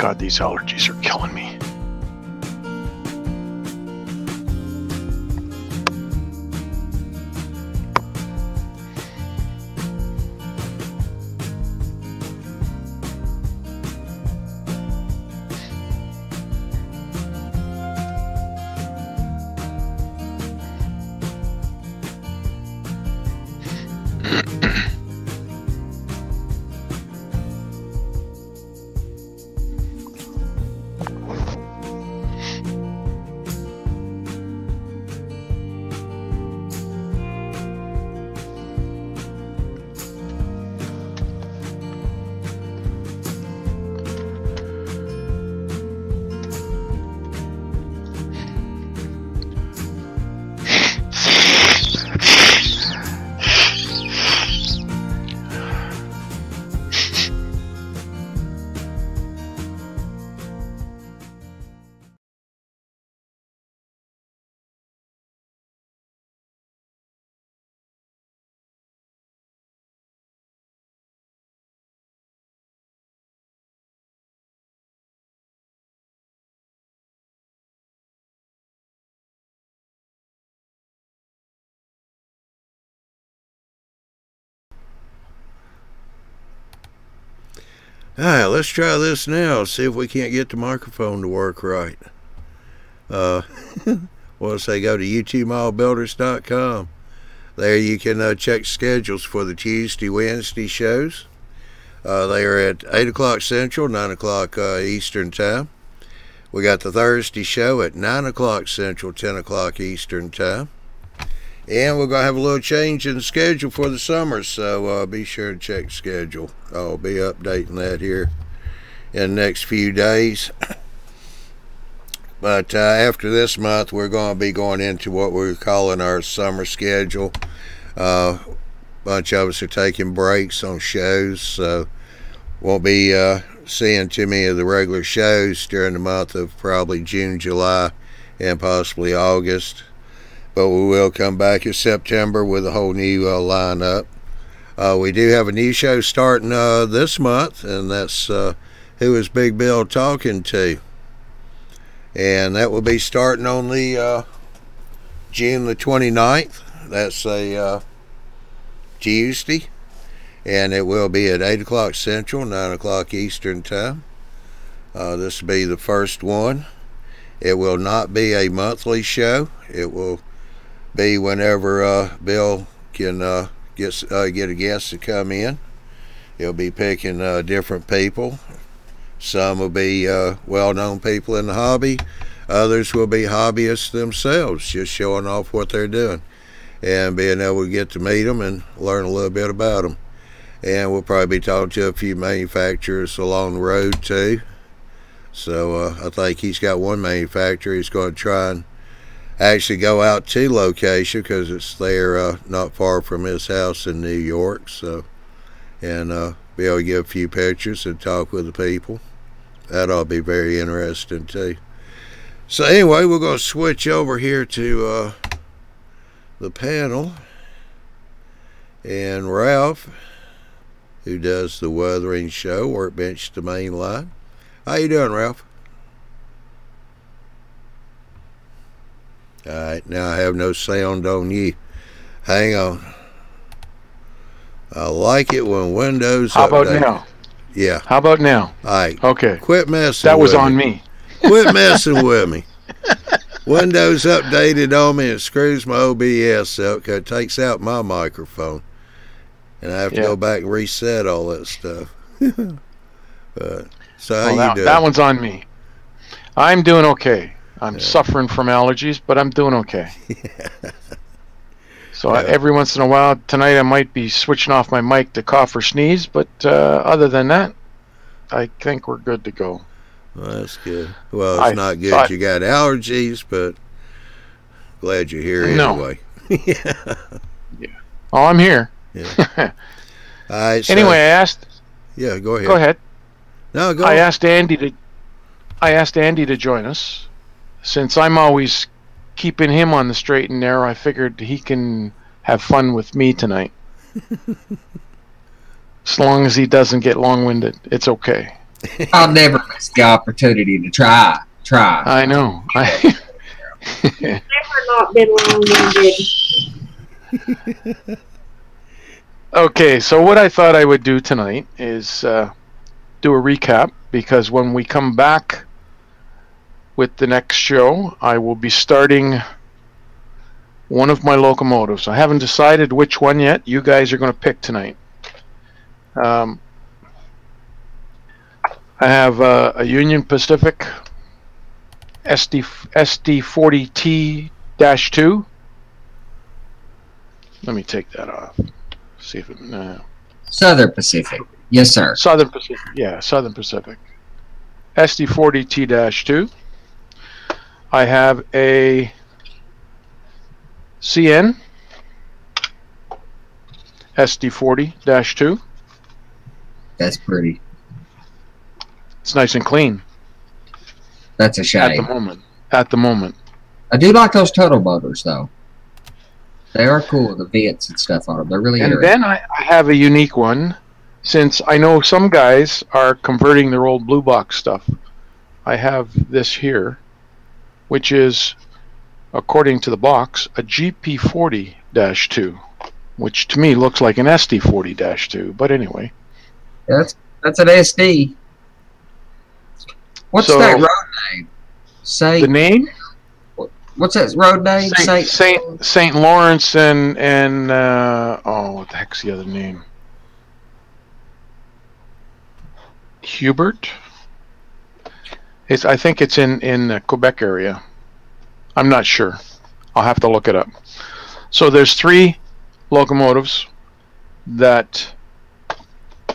God, these allergies are killing me. Alright, let's try this now. See if we can't get the microphone to work right. Well, say go to YouTubeModelBuilders.com. There you can check schedules for the Tuesday, Wednesday shows. They are at 8 o'clock Central, 9 o'clock Eastern Time. We got the Thursday show at 9 o'clock Central, 10 o'clock Eastern Time. And we're going to have a little change in the schedule for the summer, so be sure to check schedule. I'll be updating that here in the next few days. But after this month, we're going to be going into what we're calling our summer schedule. A bunch of us are taking breaks on shows, so won't be seeing too many of the regular shows during the month of probably June, July, and possibly August. But we will come back in September with a whole new lineup. We do have a new show starting this month, and that's Who Is Big Bill Talking To? And that will be starting on the June the 29th. That's a Tuesday. And it will be at 8 o'clock Central, 9 o'clock Eastern Time. This will be the first one. It will not be a monthly show. It will be whenever Bill can get a guest to come in. He'll be picking different people. Some will be well-known people in the hobby. Others will be hobbyists themselves, just showing off what they're doing and being able to get to meet them and learn a little bit about them. And we'll probably be talking to a few manufacturers along the road too. So I think he's got one manufacturer he's going to try and actually go out to location, because it's there not far from his house in New York. So, and be able to get a few pictures and talk with the people. That'll be very interesting too. So anyway, we're going to switch over here to the panel, and Ralph, who does the weathering show, Workbench to Mainline. How you doing, Ralph? Alright, now I have no sound on you. Hang on. I like it when Windows How about update. now? Yeah. How about now? Alright. Okay. Quit messing That was with on me. me. Quit messing with me. Windows updated on me and screws my OBS up because it takes out my microphone. And I have to go back and reset all that stuff. So how you doing? That one's on me. I'm doing okay. I'm suffering from allergies, but I'm doing okay. So every once in a while, tonight I might be switching off my mic to cough or sneeze, but other than that, I think we're good to go. Well, that's good. Well, it's not good you got allergies, but glad you're here anyway. Yeah. Oh, I'm here. Yeah. All right, so, anyway, I asked. Yeah, go ahead. Go ahead. No, go. I asked Andy to join us. Since I'm always keeping him on the straight and narrow, I figured he can have fun with me tonight. As long as he doesn't get long-winded, it's okay. I'll never miss the opportunity to try. I know. You've never not been long-winded. Okay, so what I thought I would do tonight is do a recap, because when we come back with the next show, I will be starting one of my locomotives. I haven't decided which one yet. You guys are going to pick tonight. I have a Union Pacific SD40T-2. Let me take that off. See if it. Southern Pacific. Yes, sir. Southern Pacific. Yeah, Southern Pacific. SD40T-2. I have a CN SD40-2. That's pretty. It's nice and clean. That's a shame. At the moment. I do like those turtle motors, though. They are cool, the vents and stuff on them. They're really interesting. And then I have a unique one, since I know some guys are converting their old blue box stuff. I have this here, which is, according to the box, a GP40-2, which to me looks like an SD40-2, but anyway. That's an SD. What's that road name? The name? What's that road name? St. Lawrence and oh, what the heck's the other name? Hubert? I think it's in the Quebec area. I'm not sure. I'll have to look it up. So there's 3 locomotives that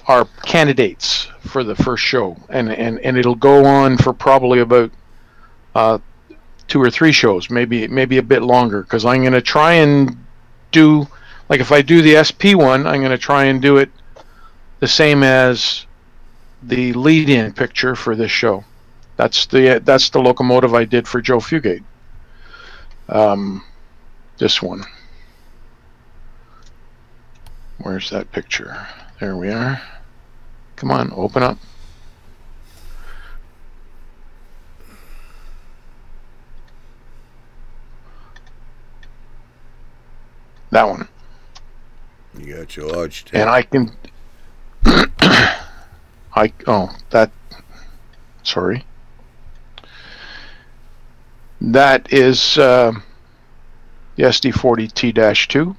are candidates for the first show, and it'll go on for probably about 2 or 3 shows, maybe a bit longer, because I'm going to try and do, like, if I do the SP one, I'm going to try and do it the same as the lead-in picture for this show. That's the locomotive I did for Joe Fugate. This one. Where's that picture? There we are. Come on, open up. That one. You got your large tank. And I can sorry. That is the SD40T-2.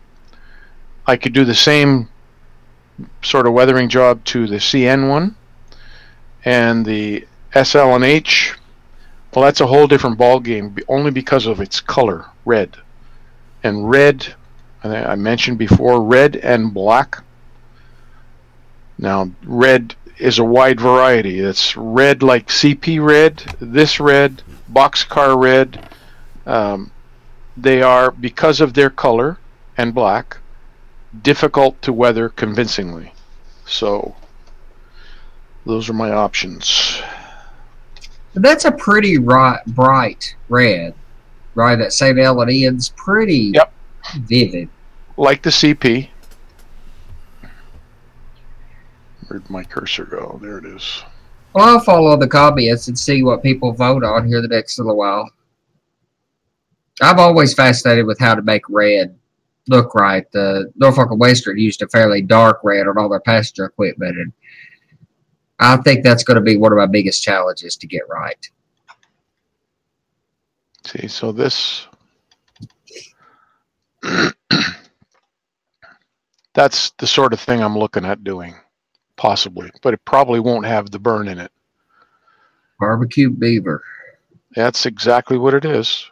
I could do the same sort of weathering job to the CN one, and the SL&H. Well, that's a whole different ball game, only because of its color, red. And red, I mentioned before, red and black. Now, red is a wide variety. It's red like CP red, this red, boxcar red. They are, because of their color and black, difficult to weather convincingly. So those are my options. That's a pretty bright red, right? That St. Helenian's pretty vivid. Like the CP. Where'd my cursor go? There it is. Well, I'll follow the comments and see what people vote on here the next little while. I'm always fascinated with how to make red look right. The Norfolk and Western used a fairly dark red on all their passenger equipment, and I think that's going to be one of my biggest challenges to get right. See, so this that's the sort of thing I'm looking at doing, possibly, but it probably won't have the burn in it. Barbecue beaver. That's exactly what it is.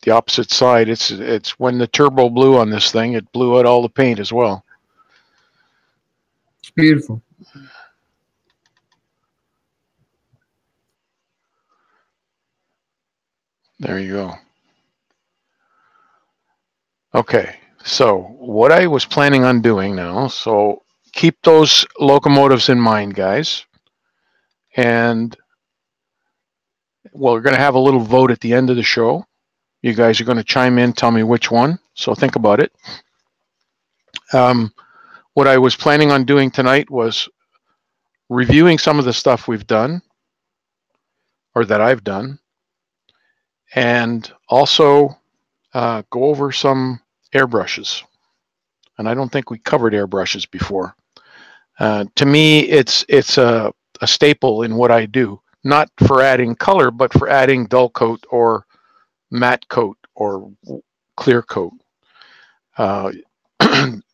The opposite side, it's when the turbo blew on this thing, it blew out all the paint as well. It's beautiful. There you go. Okay, so what I was planning on doing now, so keep those locomotives in mind, guys. And well, we're going to have a little vote at the end of the show. You guys are going to chime in, tell me which one. So think about it. What I was planning on doing tonight was reviewing some of the stuff we've done, or that I've done, and also go over some airbrushes. And I don't think we covered airbrushes before. To me, it's a staple in what I do, not for adding color, but for adding dull coat or matte coat or clear coat.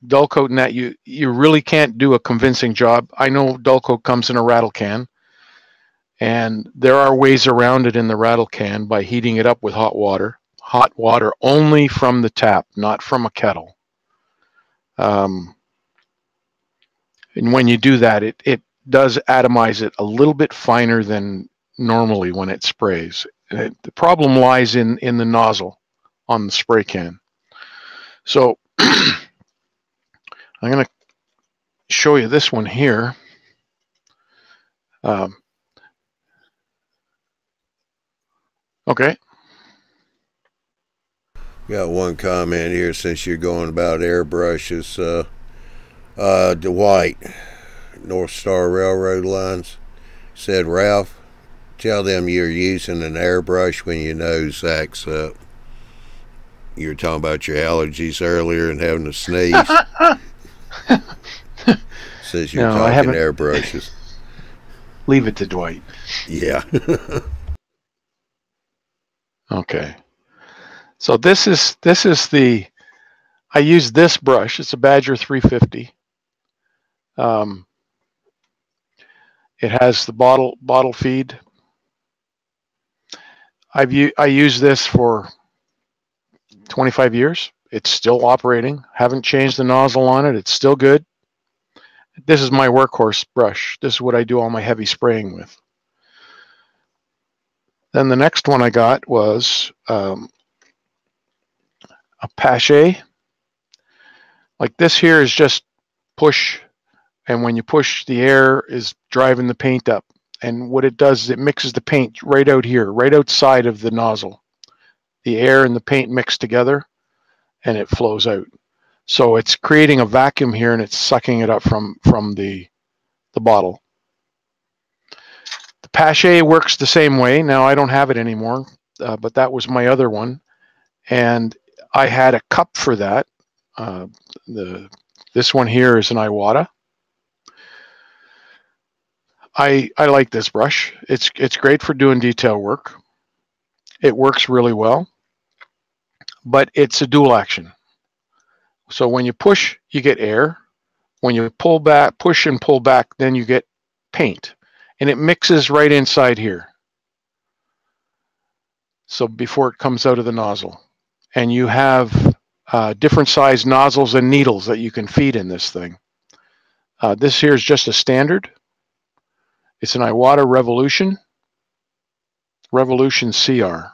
Dull coat in that you really can't do a convincing job. I know dull coat comes in a rattle can, and there are ways around it in the rattle can by heating it up with hot water. Hot water only from the tap, not from a kettle. And when you do that, it does atomize it a little bit finer than normally when it sprays. The problem lies in the nozzle on the spray can. So I'm going to show you this one here. Okay. Got one comment here since you're going about airbrushes. Dwight, North Star Railroad Lines, said, Ralph, tell them you're using an airbrush when your nose acts up. You were talking about your allergies earlier and having to sneeze. Since you're talking airbrushes. Leave it to Dwight. Yeah. Okay. So this is the, I use this brush. It's a Badger 350. It has the bottle feed. I used this for 25 years. It's still operating. Haven't changed the nozzle on it. It's still good. This is my workhorse brush. This is what I do all my heavy spraying with. Then the next one I got was a Pache. Like this here is just push, and when you push, the air is driving the paint up. And what it does is it mixes the paint right out here, right outside of the nozzle. The air and the paint mix together, and it flows out. So it's creating a vacuum here, and it's sucking it up from the bottle. The Pache works the same way. Now I don't have it anymore, but that was my other one, and I had a cup for that. This one here is an Iwata. I like this brush. It's great for doing detail work. It works really well, but it's a dual action. So when you push, you get air. When you pull back, push and pull back, then you get paint, and it mixes right inside here. So before it comes out of the nozzle, and you have different size nozzles and needles that you can feed in this thing. This here is just a standard. It's an Iwata Revolution CR.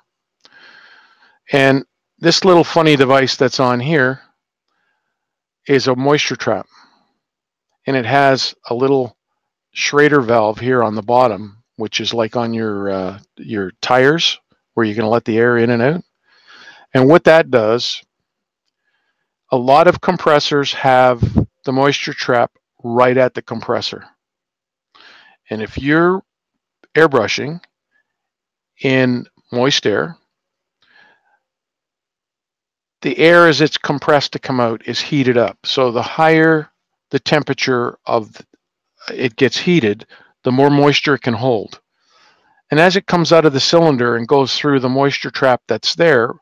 And this little funny device that's on here is a moisture trap. And it has a little Schrader valve here on the bottom, which is like on your tires, where you're going to let the air in and out. And what that does, a lot of compressors have the moisture trap right at the compressor. And if you're airbrushing in moist air, the air as it's compressed to come out is heated up. So the higher the temperature of it gets heated, the more moisture it can hold. And as it comes out of the cylinder and goes through the moisture trap that's there,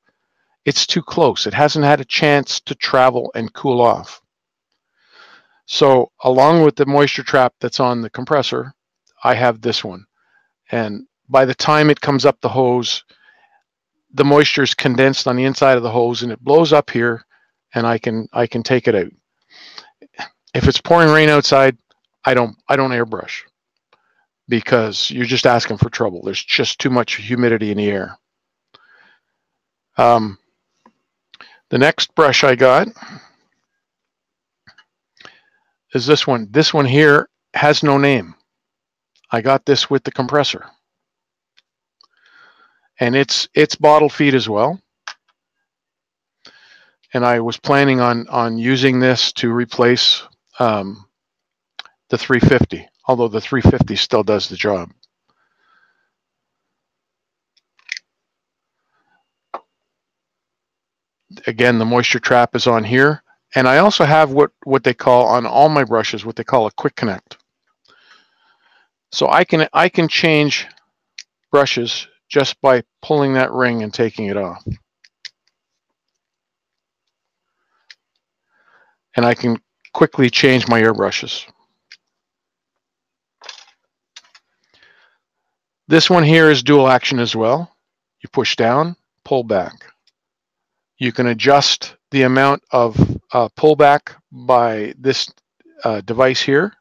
it's too close. It hasn't had a chance to travel and cool off. So along with the moisture trap that's on the compressor, I have this one. And by the time it comes up the hose, the moisture is condensed on the inside of the hose, and it blows up here, and I can take it out. If it's pouring rain outside, I don't airbrush, because you're just asking for trouble. There's just too much humidity in the air. The next brush I got is this one. This one here has no name. I got this with the compressor. And it's bottle feed as well. And I was planning on using this to replace the 350. although the 350 still does the job. Again, the moisture trap is on here. And I also have what they call on all my brushes, what they call a quick connect. So I can change brushes just by pulling that ring and taking it off. And I can quickly change my airbrushes. This one here is dual action as well. You push down, pull back. You can adjust the amount of pullback by this device here.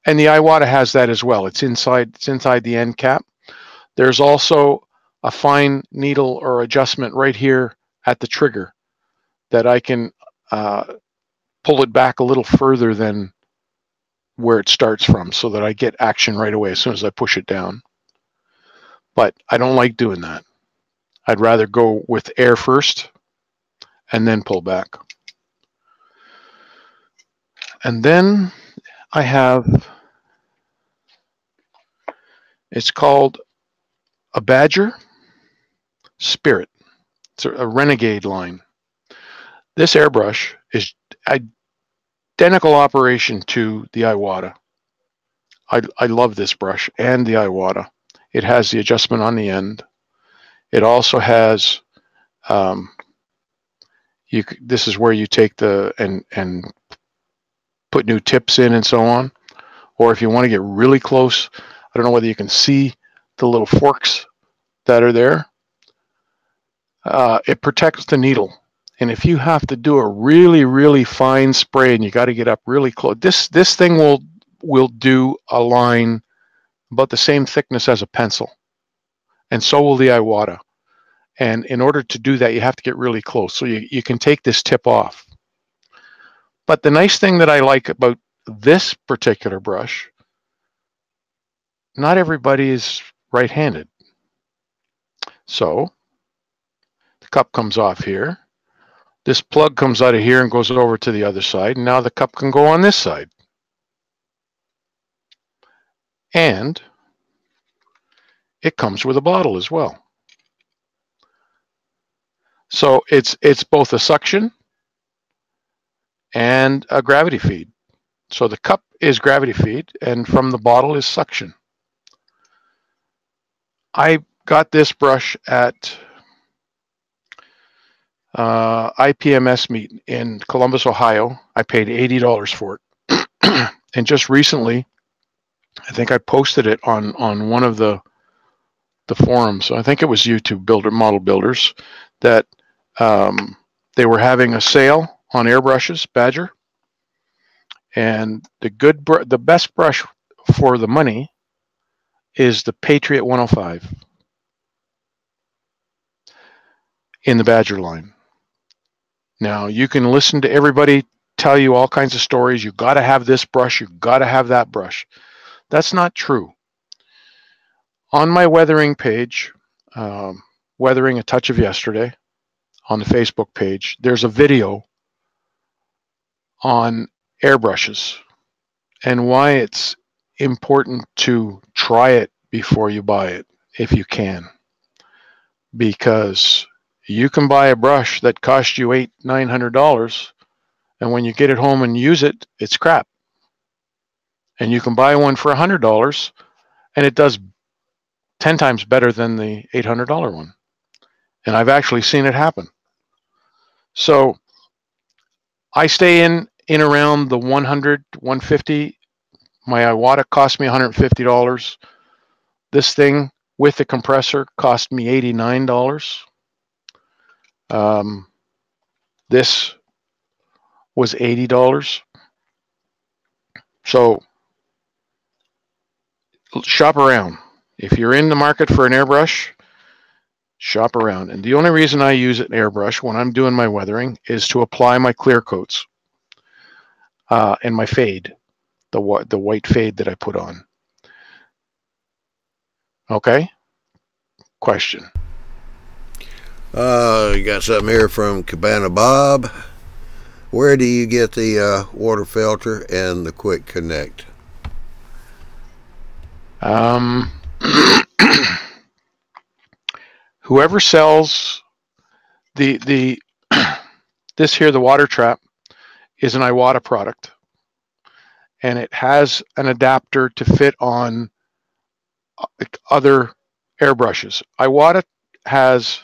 And the Iwata has that as well. It's inside the end cap. There's also a fine needle or adjustment right here at the trigger that I can pull it back a little further than where it starts from so that I get action right away as soon as I push it down. But I don't like doing that. I'd rather go with air first and then pull back. And then I have, it's called a Badger Spirit. It's a Renegade line. This airbrush is identical operation to the Iwata. I love this brush and the Iwata. It has the adjustment on the end. It also has, this is where you take the, and put new tips in and so on. Or if you want to get really close, I don't know whether you can see the little forks that are there. It protects the needle. And if you have to do a really, really fine spray and you got to get up really close, this thing will do a line about the same thickness as a pencil. And so will the Iwata. And in order to do that, you have to get really close. So you can take this tip off. But the nice thing that I like about this particular brush, not everybody is right-handed. So the cup comes off here. This plug comes out of here and goes over to the other side. And now the cup can go on this side. And it comes with a bottle as well. So it's both a suction and a gravity feed. So the cup is gravity feed and from the bottle is suction. I got this brush at IPMS meet in Columbus, Ohio. I paid $80 for it. And just recently, I think I posted it on one of the forums. I think it was YouTube Model Builders, that they were having a sale on airbrushes, Badger. And the best brush for the money is the Patriot 105 in the Badger line. Now, you can listen to everybody tell you all kinds of stories. You got to have this brush. You got to have that brush. That's not true. On my weathering page, Weathering a Touch of Yesterday, on the Facebook page, there's a video on airbrushes and why it's important to try it before you buy it, if you can. Because you can buy a brush that costs you $800-900, and when you get it home and use it, it's crap. And you can buy one for $100, and it does 10 times better than the $800 one. And I've actually seen it happen. So I stay in around the 100, 150. My Iwata cost me $150. This thing with the compressor cost me $89. This was $80. So shop around. If you're in the market for an airbrush, shop around. And the only reason I use an airbrush when I'm doing my weathering is to apply my clear coats and my fade, the white fade that I put on. Okay? Question. You got something here from Cabana Bob. Where do you get the water filter and the quick connect? Whoever sells the this here, the water trap, is an Iwata product, and it has an adapter to fit on other airbrushes. Iwata has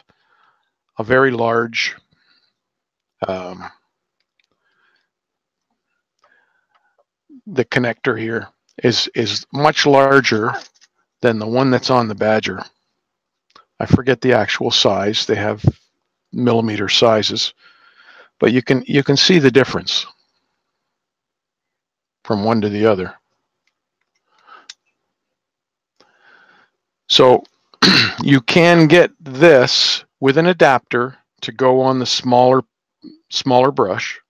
a very large the connector here is much larger than the one that's on the Badger. I forget the actual size. They have millimeter sizes, but you can see the difference from one to the other. So you can get this with an adapter to go on the smaller brush.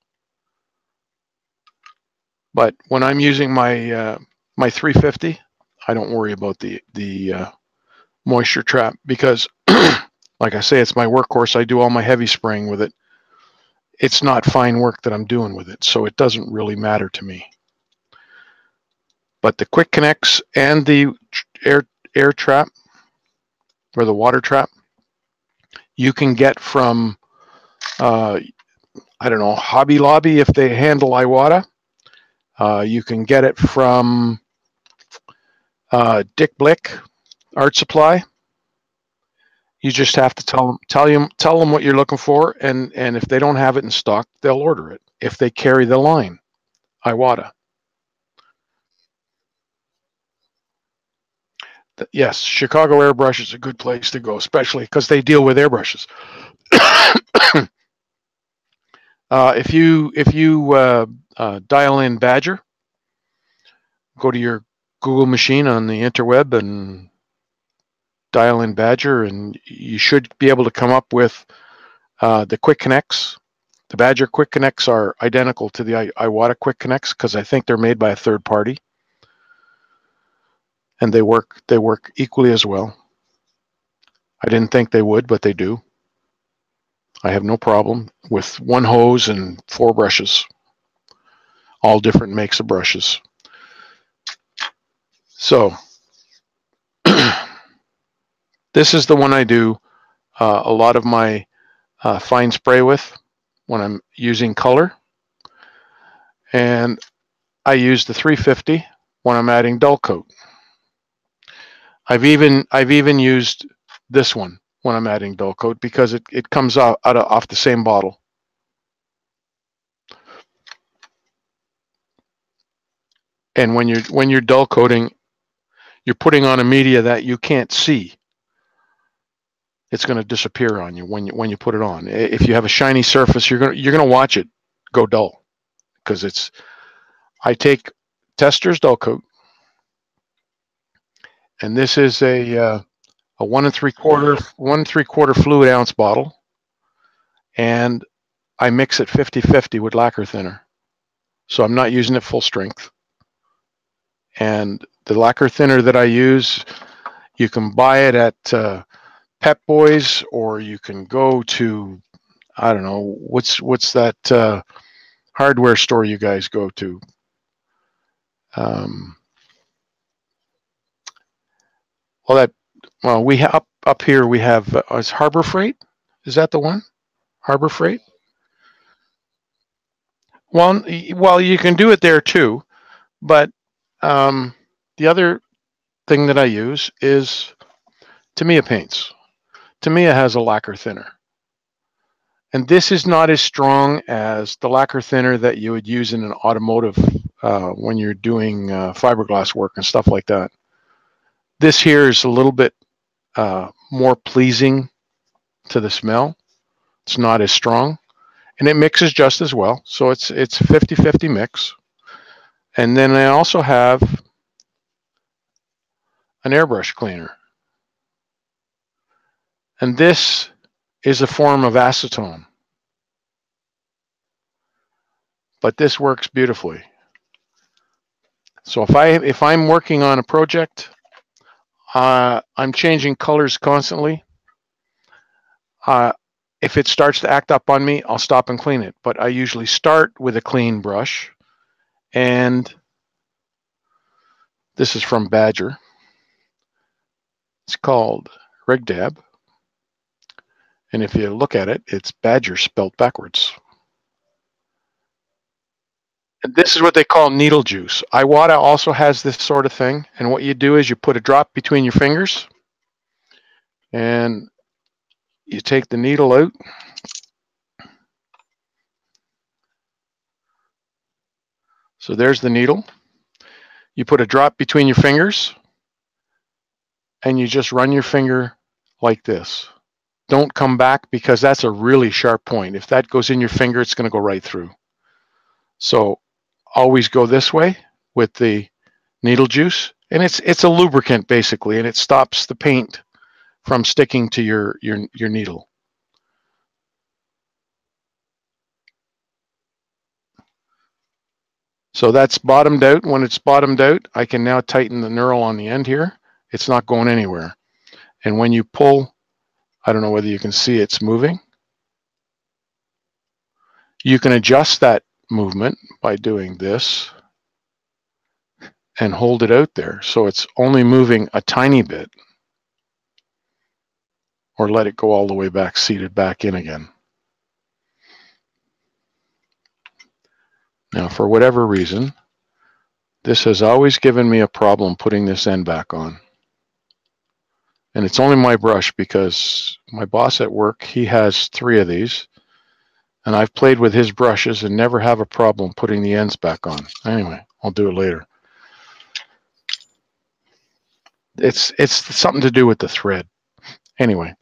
But when I'm using my my 350, I don't worry about the moisture trap because, like I say, it's my workhorse. I do all my heavy spraying with it. It's not fine work that I'm doing with it, so it doesn't really matter to me. But the quick connects and the air trap or the water trap, you can get from I don't know, Hobby Lobby if they handle Iwata. You can get it from Dick Blick Art Supply. You just have to tell them what you're looking for, and if they don't have it in stock, they'll order it if they carry the line Iwata. Yes, Chicago Airbrush is a good place to go, especially because they deal with airbrushes. If you dial in Badger, go to your Google machine on the interweb and dial in Badger, and you should be able to come up with the Quick Connects. The Badger Quick Connects are identical to the Iwata Quick Connects because I think they're made by a third party, and they work equally as well. I didn't think they would, but they do. I have no problem with one hose and 4 brushes, all different makes of brushes. So this is the one I do a lot of my fine spray with when I'm using color, and I use the 350 when I'm adding dull coat. I've even used this one when I'm adding dull coat because it comes off the same bottle. And when you're dull coating, you're putting on a media that you can't see. It's going to disappear on you when you put it on. If you have a shiny surface, you're gonna watch it go dull because it's. I take Tester's dull coat, and this is a 1 3/4 fluid ounce bottle, and I mix it 50-50 with lacquer thinner, so I'm not using it full strength. And the lacquer thinner that I use, you can buy it at Pep Boys, or you can go to, I don't know, what's that hardware store you guys go to? We have up here we have is Harbor Freight. Is that the one? Harbor Freight. Well, you can do it there too, but the other thing that I use is Tamiya paints. Tamiya has a lacquer thinner, and this is not as strong as the lacquer thinner that you would use in an automotive when you're doing fiberglass work and stuff like that. This here is a little bit more pleasing to the smell. It's not as strong, and it mixes just as well. So it's a 50-50 mix. And then I also have an airbrush cleaner, and this is a form of acetone, but this works beautifully. So if I'm working on a project, I'm changing colors constantly. If it starts to act up on me, I'll stop and clean it. But I usually start with a clean brush, and this is from Badger. It's called Rig Dab. And if you look at it, it's Badger spelled backwards. And this is what they call needle juice. Iwata also has this sort of thing. And what you do is you put a drop between your fingers and you take the needle out. So there's the needle. You put a drop between your fingers and you just run your finger like this. Don't come back because that's a really sharp point. If that goes in your finger, it's going to go right through. So always go this way with the needle juice. And it's a lubricant basically, and it stops the paint from sticking to your needle. So that's bottomed out. When it's bottomed out, I can now tighten the knurl on the end here. It's not going anywhere. And when you pull, I don't know whether you can see it's moving. You can adjust that movement by doing this and hold it out there. So it's only moving a tiny bit. Or let it go all the way back, seated back in again. Now, for whatever reason, this has always given me a problem putting this end back on. And it's only my brush because my boss at work, he has 3 of these. And I've played with his brushes and never have a problem putting the ends back on. Anyway, I'll do it later. It's something to do with the thread. Anyway.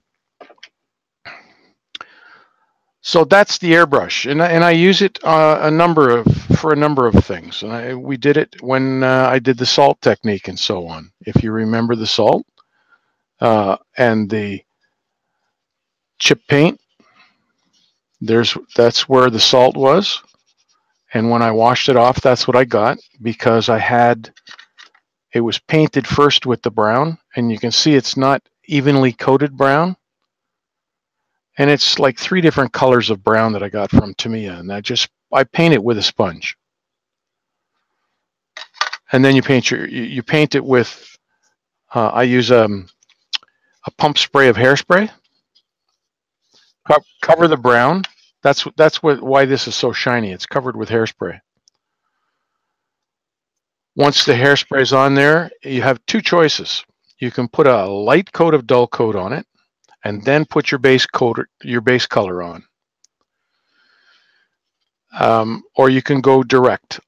So that's the airbrush, and I use it for a number of things. And we did it when I did the salt technique and so on. If you remember the salt and the chip paint, that's where the salt was. And when I washed it off, that's what I got because it was painted first with the brown, and you can see it's not evenly coated brown. And it's like 3 different colors of brown that I got from Tamiya, and I paint it with a sponge. And then you paint it with I use a pump spray of hairspray. Cover the brown. That's why this is so shiny. It's covered with hairspray. Once the hairspray is on there, you have 2 choices. You can put a light coat of dull coat on it, and then put your base color on. Or you can go direct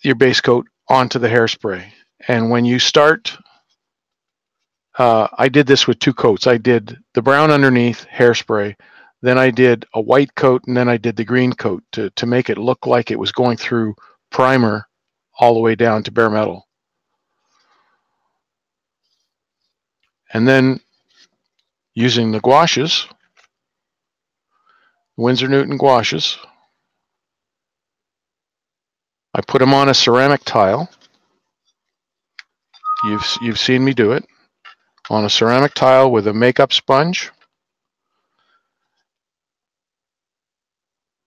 your base coat onto the hairspray. And when you start, I did this with 2 coats. I did the brown underneath, hairspray, then I did a white coat, and then I did the green coat to make it look like it was going through primer all the way down to bare metal. And then using the gouaches, Winsor Newton gouaches, I put them on a ceramic tile. You've seen me do it on a ceramic tile with a makeup sponge,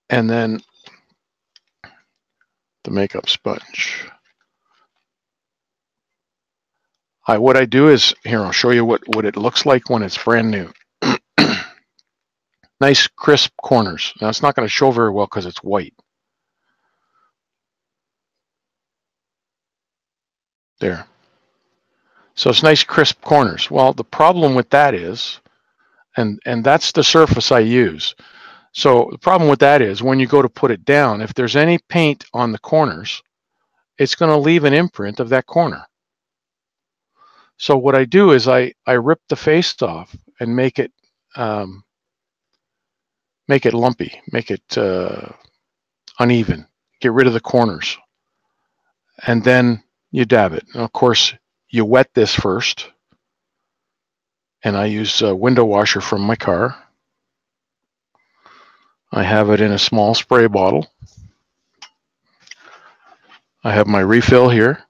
and then the makeup sponge. What I do is, here, I'll show you what it looks like when it's brand new. Nice crisp corners. Now it's not going to show very well because it's white. There. So it's nice crisp corners. Well, the problem with that is, and that's the surface I use. So the problem with that is when you go to put it down, if there's any paint on the corners, it's going to leave an imprint of that corner. So what I do is I rip the face off and make it lumpy, make it uneven, get rid of the corners, and then you dab it. And of course, you wet this first, and I use a window washer from my car. I have it in a small spray bottle. I have my refill here.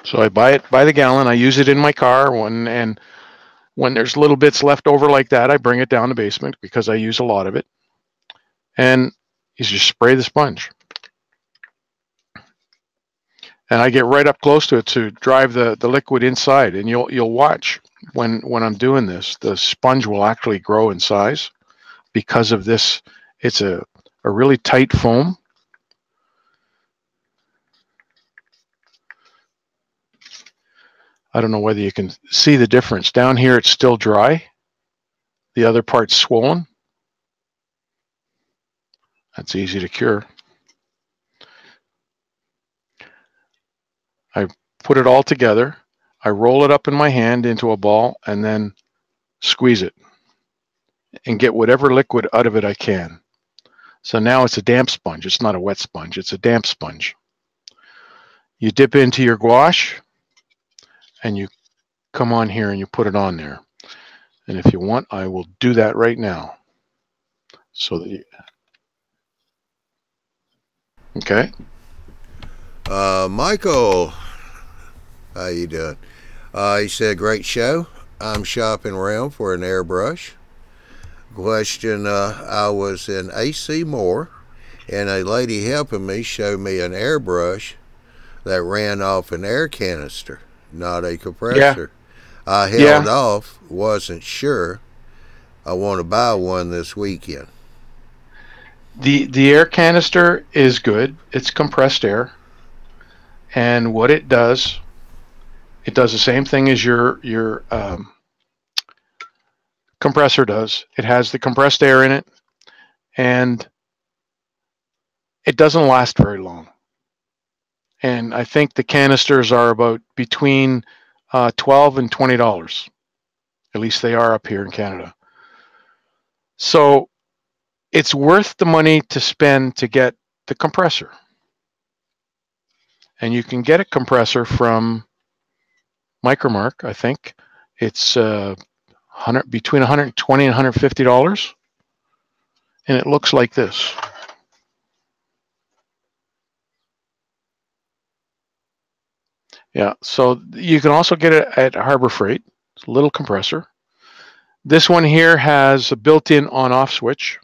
So I buy it by the gallon. I use it in my car, and when there's little bits left over like that, I bring it down the basement because I use a lot of it. And you just spray the sponge. And I get right up close to it to drive the liquid inside. And you'll watch when I'm doing this, the sponge will actually grow in size because of this. It's a really tight foam. I don't know whether you can see the difference. Down here it's still dry. The other part's swollen. That's easy to cure. I put it all together. I roll it up in my hand into a ball and then squeeze it and get whatever liquid out of it I can. So now it's a damp sponge. It's not a wet sponge. It's a damp sponge. You dip into your gouache and you come on here and you put it on there. And if you want, I will do that right now. So that you... Okay. Michael, how you doing? He said, great show. I'm shopping around for an airbrush. Question, I was in AC Moore, and a lady helping me showed me an airbrush that ran off an air canister, not a compressor. Yeah. I held off, wasn't sure. I want to buy one this weekend. The air canister is good. It's compressed air. And what it does the same thing as your compressor does. It has the compressed air in it, and it doesn't last very long. And I think the canisters are about between $12 and $20. At least they are up here in Canada. So it's worth the money to spend to get the compressor. And you can get a compressor from Micromark, I think. It's between $120 and $150. And it looks like this. Yeah, so you can also get it at Harbor Freight. It's a little compressor. This one here has a built-in on-off switch.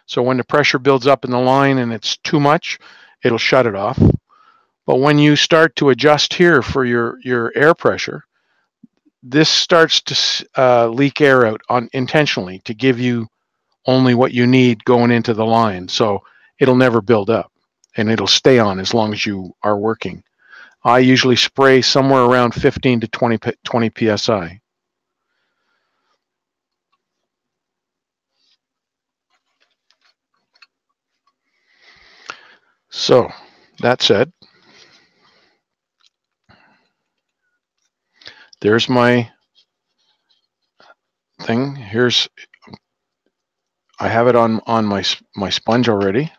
So when the pressure builds up in the line and it's too much, it'll shut it off. But when you start to adjust here for your air pressure, this starts to leak air out intentionally to give you only what you need going into the line. So it'll never build up and it'll stay on as long as you are working. I usually spray somewhere around 15 to 20 psi. So that said, there's my thing. I have it on my sponge already.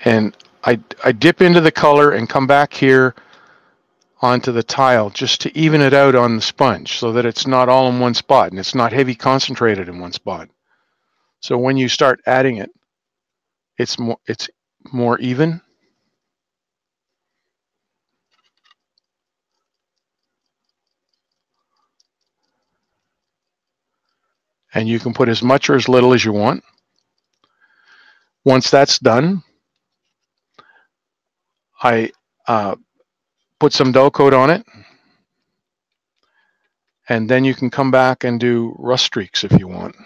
And I dip into the color and come back here onto the tile just to even it out on the sponge so that it's not all in one spot and it's not heavy concentrated in one spot. So when you start adding it, it's more even. And you can put as much or as little as you want. Once that's done, I put some dull coat on it, and then you can come back and do rust streaks if you want.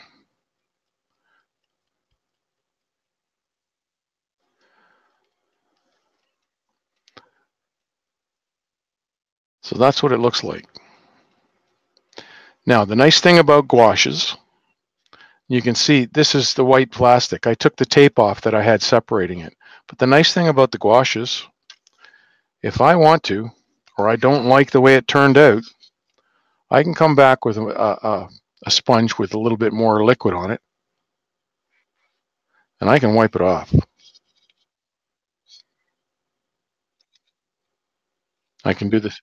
So that's what it looks like. Now, the nice thing about gouaches, you can see this is the white plastic. I took the tape off that I had separating it. But the nice thing about the gouaches, if I want to, or I don't like the way it turned out, I can come back with a sponge with a little bit more liquid on it, and I can wipe it off. I can do this.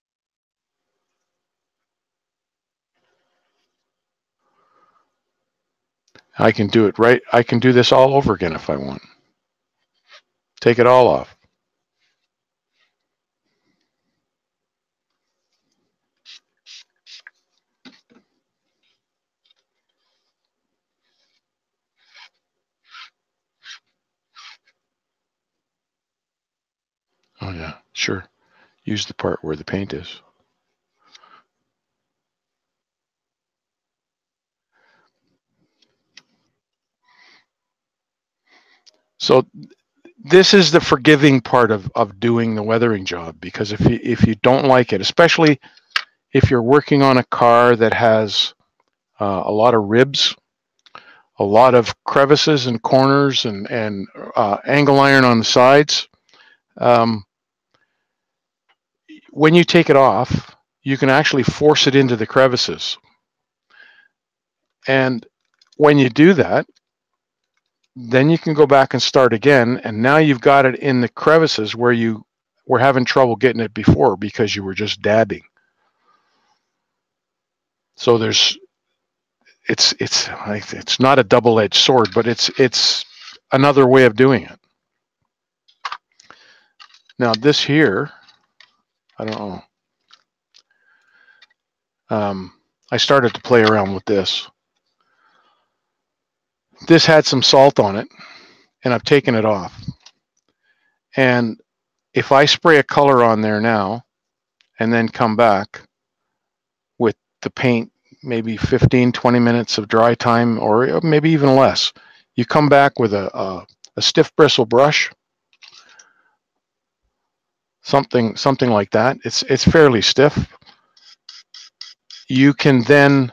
I can do it right. I can do this all over again if I want. Take it all off. Sure. Use the part where the paint is. So this is the forgiving part of doing the weathering job, because if you don't like it, especially if you're working on a car that has a lot of ribs, a lot of crevices and corners and angle iron on the sides, when you take it off, you can actually force it into the crevices. And when you do that, then you can go back and start again, and now you've got it in the crevices where you were having trouble getting it before because you were just dabbing. So it's not a double-edged sword, but it's another way of doing it. Now this here, I don't know. I started to play around with this. This had some salt on it, and I've taken it off. And if I spray a color on there now, and then come back with the paint, maybe 15, 20 minutes of dry time, or maybe even less, you come back with a stiff bristle brush, something like that. It's fairly stiff. You can then,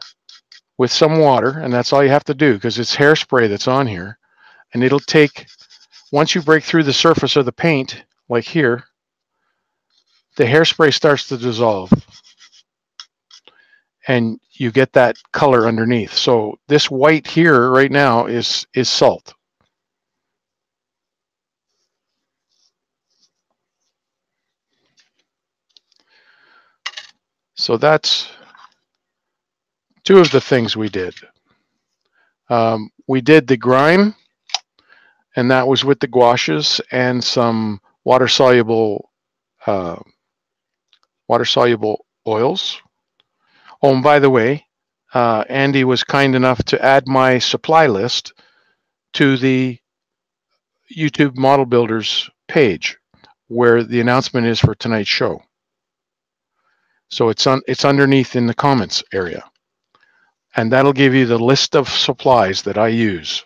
with some water, and that's all you have to do because it's hairspray that's on here, and it'll take, once you break through the surface of the paint, like here, the hairspray starts to dissolve and you get that color underneath. So this white here right now is salt. So that's two of the things we did. We did the grime, and that was with the gouaches and some water-soluble oils. Oh, and by the way, Andy was kind enough to add my supply list to the YouTube Model Builders page where the announcement is for tonight's show. So it's underneath in the comments area. And that'll give you the list of supplies that I use.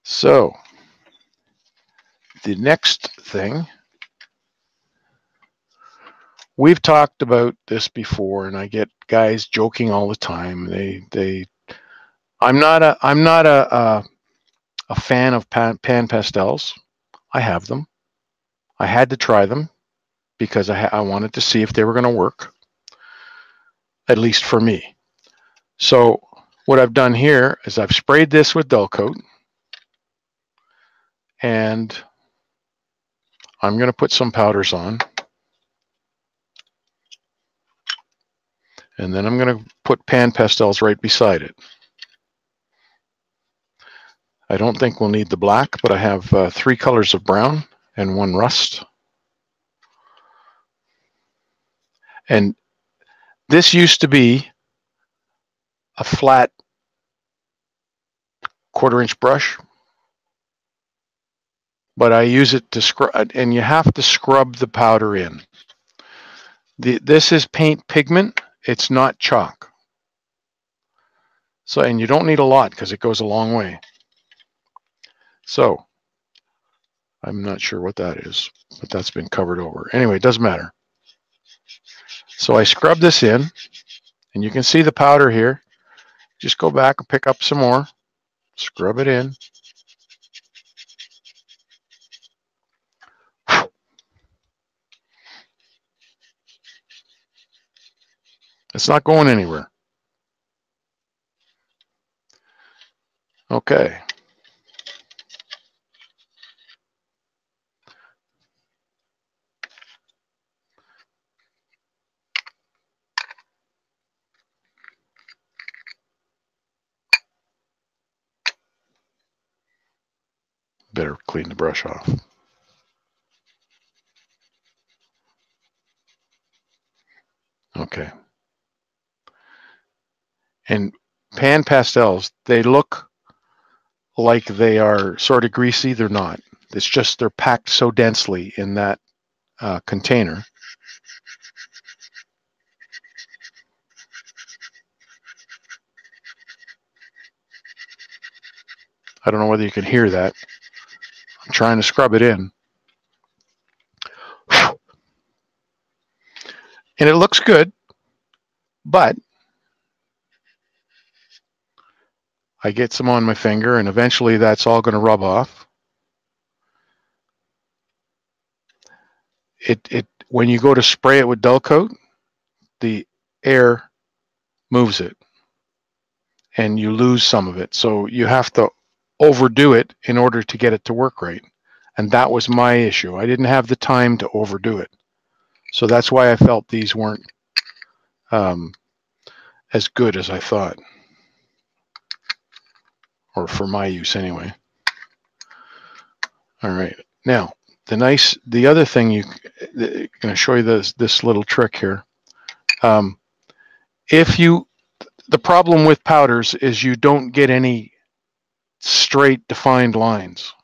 So the next thing, we've talked about this before, and I get guys joking all the time. I'm not a fan of pan pastels. I have them. I had to try them because I wanted to see if they were going to work, at least for me. So what I've done here is I've sprayed this with dull coat, and I'm going to put some powders on, and then I'm going to put pan pastels right beside it. I don't think we'll need the black, but I have 3 colors of brown and 1 rust. And this used to be a flat 1/4-inch brush, but I use it to scrub, and you have to scrub the powder in. This is paint pigment, it's not chalk. So, and you don't need a lot because it goes a long way. So, I'm not sure what that is, but that's been covered over. Anyway, it doesn't matter. So I scrub this in, and you can see the powder here. Just go back and pick up some more, scrub it in. It's not going anywhere. Okay. Better clean the brush off. Okay. And pan pastels, they look like they are sort of greasy. They're not. It's just they're packed so densely in that container. I don't know whether you can hear that. I'm trying to scrub it in. And it looks good, but I get some on my finger, and eventually that's all going to rub off. When you go to spray it with dull coat, the air moves it, and you lose some of it. So you have to overdo it in order to get it to work right. And that was my issue. I didn't have the time to overdo it. So that's why I felt these weren't as good as I thought, or for my use anyway. All right, now the other thing I'm going to show you this little trick here. The problem with powders is you don't get any straight defined lines.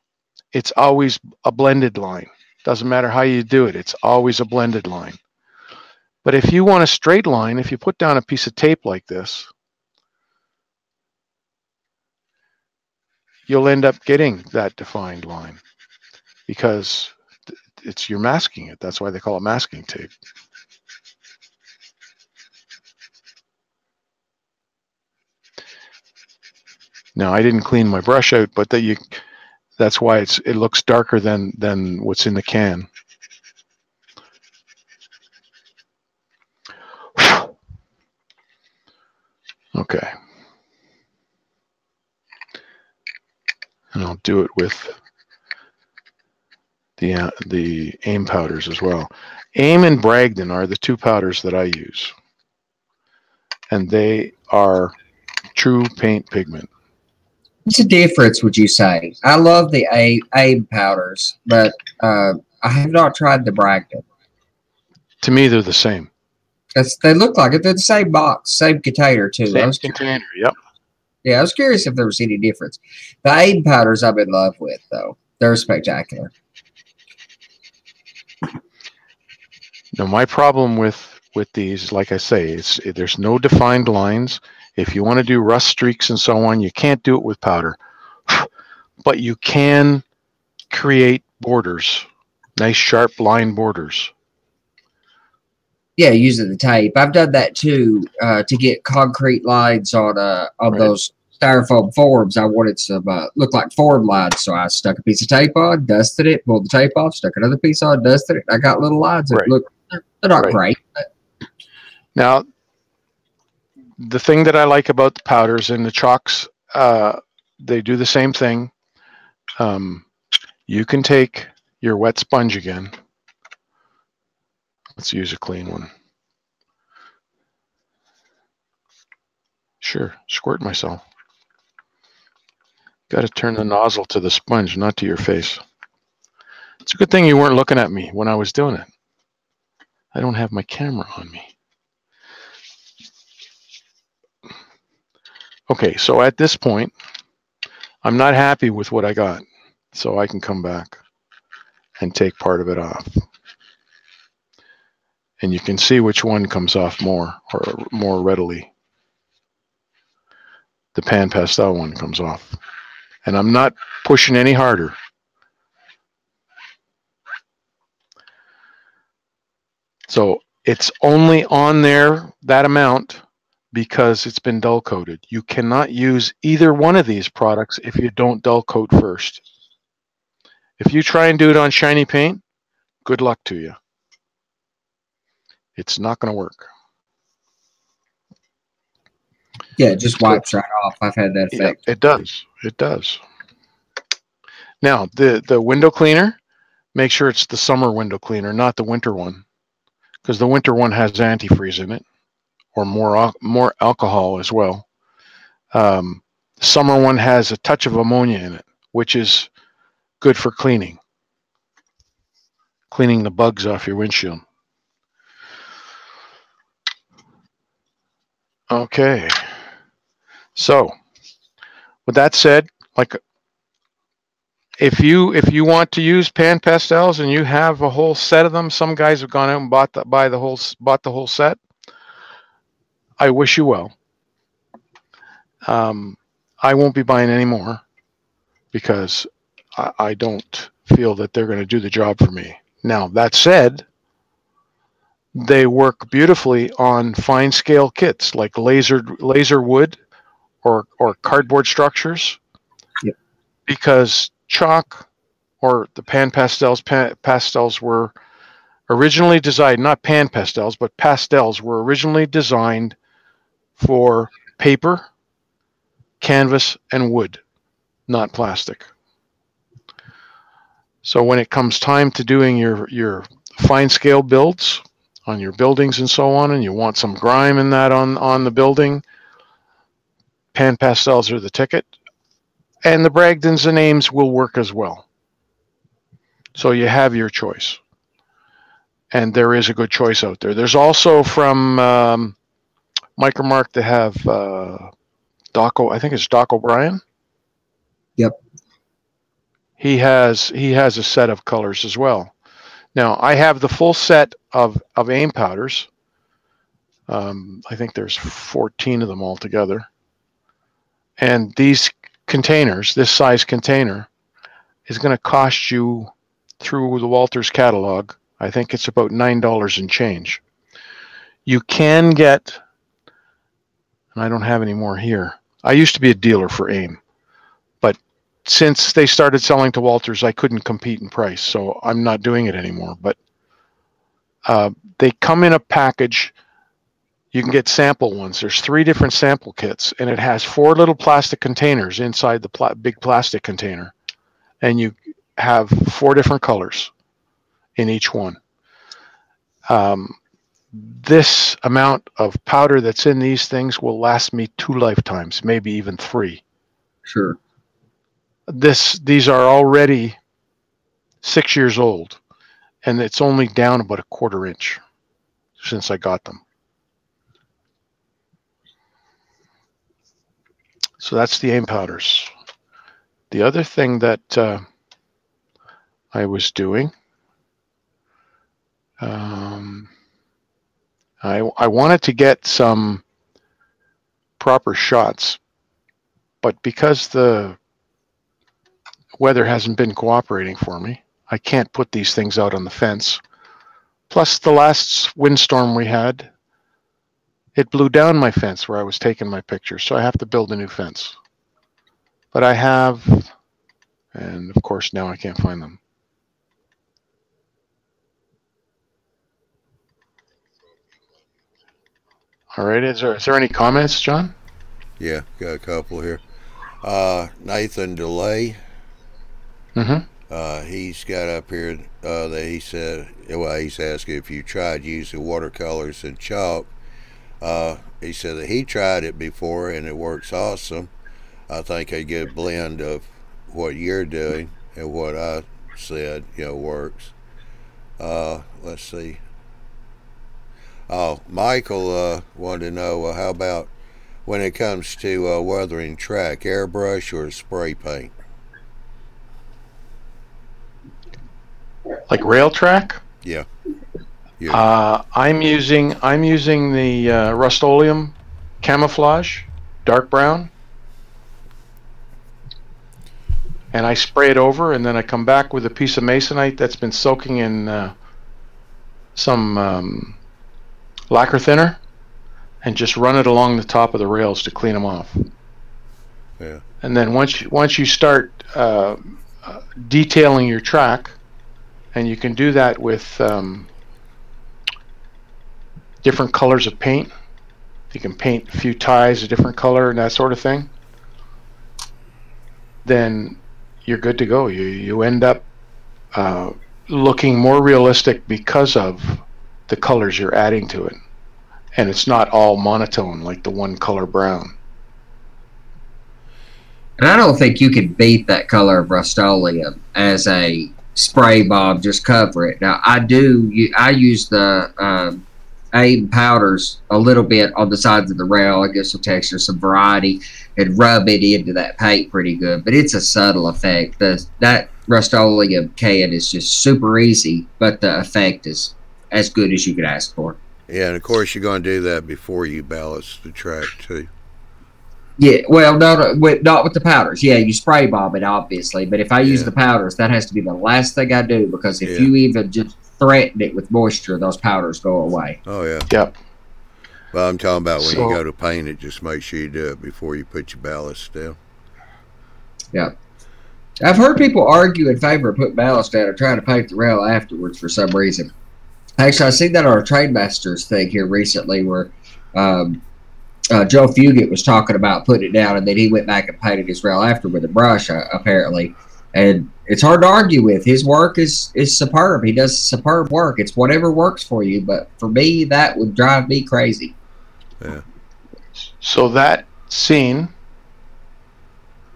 It's always a blended line. Doesn't matter how you do it, it's always a blended line. But if you want a straight line, if you put down a piece of tape like this, you'll end up getting that defined line because you're masking it. That's why they call it masking tape. Now, I didn't clean my brush out, but that's why it looks darker than what's in the can. Okay. And I'll do it with the A.M powders as well. A.M and Bragdon are the two powders that I use. And they are true paint pigment. What's the difference, would you say? I love the A.M powders, but I have not tried the Bragdon. To me, they're the same. They look like it. They're the same box, same container, too. Same container, yep. Yeah, I was curious if there was any difference. The A.M powders I'm in love with, though. They're spectacular. Now, my problem with these, like I say, there's no defined lines. If you want to do rust streaks and so on, you can't do it with powder. But you can create borders, nice sharp line borders. Yeah, using the tape. I've done that too to get concrete lines on Right. those styrofoam forms. I wanted some look like form lines, so I stuck a piece of tape on, dusted it, pulled the tape off, stuck another piece on, dusted it. I got little lines that Right. look they're not Right. great. But Now, the thing that I like about the powders and the chalks, they do the same thing. You can take your wet sponge again. Let's use a clean one. Sure, squirt myself. Got to turn the nozzle to the sponge, not to your face. It's a good thing you weren't looking at me when I was doing it. I don't have my camera on me. Okay, so at this point, I'm not happy with what I got, so I can come back and take part of it off. And you can see which one comes off more readily. The pan pastel one comes off. And I'm not pushing any harder. So it's only on there, that amount, because it's been dull coated. You cannot use either one of these products if you don't dull coat first. If you try and do it on shiny paint, good luck to you. It's not going to work. yeah, it just wipes right off. I've had that effect. Yeah, it does. It does. Now, the window cleaner, make sure it's the summer window cleaner, not the winter one, because the winter one has antifreeze in it, or more alcohol as well. The summer one has a touch of ammonia in it, which is good for cleaning the bugs off your windshield. Okay. So, with that said, like If you want to use pan pastels and you have a whole set of them, some guys have gone out and bought the whole set. I wish you well. I won't be buying any more because I don't feel that they're going to do the job for me. Now, that said, they work beautifully on fine scale kits like laser wood or cardboard structures. Yep. Because chalk or the pan pastels were originally designed, not pan pastels, but pastels were originally designed for paper, canvas, and wood, not plastic. So when it comes time to doing your fine scale builds on your buildings and so on, and you want some grime in that on the building, pan pastels are the ticket. And the Bragdons and A.Ims will work as well. So you have your choice. And there is a good choice out there. There's also from Micromark, they have Doc, I think it's Doc O'Brien. Yep. He has a set of colors as well. Now, I have the full set of A.I.M powders. I think there's 14 of them altogether. And these containers, this size container, is going to cost you, through the Walters catalog, I think it's about $9 and change. You can get, and I don't have any more here. I used to be a dealer for A.I.M, but since they started selling to Walters, I couldn't compete in price, so I'm not doing it anymore. But they come in a package. You can get sample ones. There's 3 different sample kits, and it has 4 little plastic containers inside the big plastic container. And you have 4 different colors in each one. This amount of powder that's in these things will last me 2 lifetimes, maybe even 3. Sure. These are already 6 years old, and it's only down about a 1/4 inch since I got them. So that's the A.I.M powders. The other thing that I was doing, I wanted to get some proper shots, but because the weather hasn't been cooperating for me, I can't put these things out on the fence. Plus, the last windstorm we had, it blew down my fence where I was taking my pictures, so I have to build a new fence. But I have, and of course now I can't find them. All right, is there any comments, John? Yeah, got a couple here. Nathan DeLay. Mm-hmm. He's got up here that he said, well, he's asking if you tried using watercolors and chalk. He said that he tried it before and it works awesome. I think a good blend of what you're doing and what I said, works. Let's see. Oh, Michael wanted to know how about when it comes to weathering track, airbrush or spray paint? Like rail track? Yeah. I'm using the Rust-Oleum camouflage, dark brown, and I spray it over, and then I come back with a piece of masonite that's been soaking in some lacquer thinner, and just run it along the top of the rails to clean them off. Yeah. And then once you start detailing your track, and you can do that with different colors of paint. You can paint a few ties a different color and that sort of thing. Then you're good to go. You end up looking more realistic because of the colors you're adding to it. And it's not all monotone like the one color brown. And I don't think you can beat that color of Rust-Oleum as a spray bomb, just cover it. Now, I use the powders a little bit on the sides of the rail. It gives some texture, some variety, and rub it into that paint pretty good. But it's a subtle effect. That Rust-Oleum can is just super easy, but the effect is as good as you could ask for. Yeah, and of course you're going to do that before you ballast the track too. Yeah, well, not with the powders. Yeah, you spray bomb it, obviously. But if I use the powders, that has to be the last thing I do, because if you even just threaten it with moisture, those powders go away. Oh, yeah. Yep. Well, I'm talking about when you go to paint it, just make sure you do it before you put your ballast down. Yeah. I've heard people argue in favor of putting ballast down or trying to paint the rail afterwards for some reason. Actually, I seen that on a Trainmasters thing here recently where Joe Fugit was talking about putting it down, and then he went back and painted his rail after with a brush, apparently. And it's hard to argue with. His work is superb. He does superb work. It's whatever works for you. But for me, that would drive me crazy. Yeah. So that scene,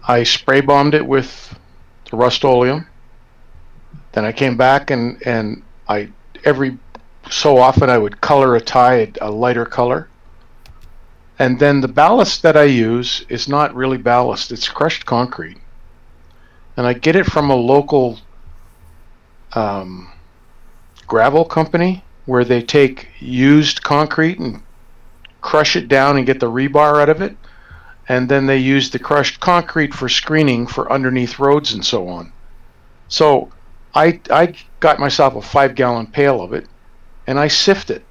I spray bombed it with the Rust-Oleum. Then I came back and I every so often I would color a tie a lighter color. And then the ballast that I use is not really ballast, it's crushed concrete. And I get it from a local gravel company where they take used concrete and crush it down and get the rebar out of it. And then they use the crushed concrete for screening for underneath roads and so on. So I got myself a 5-gallon pail of it, and I sift it.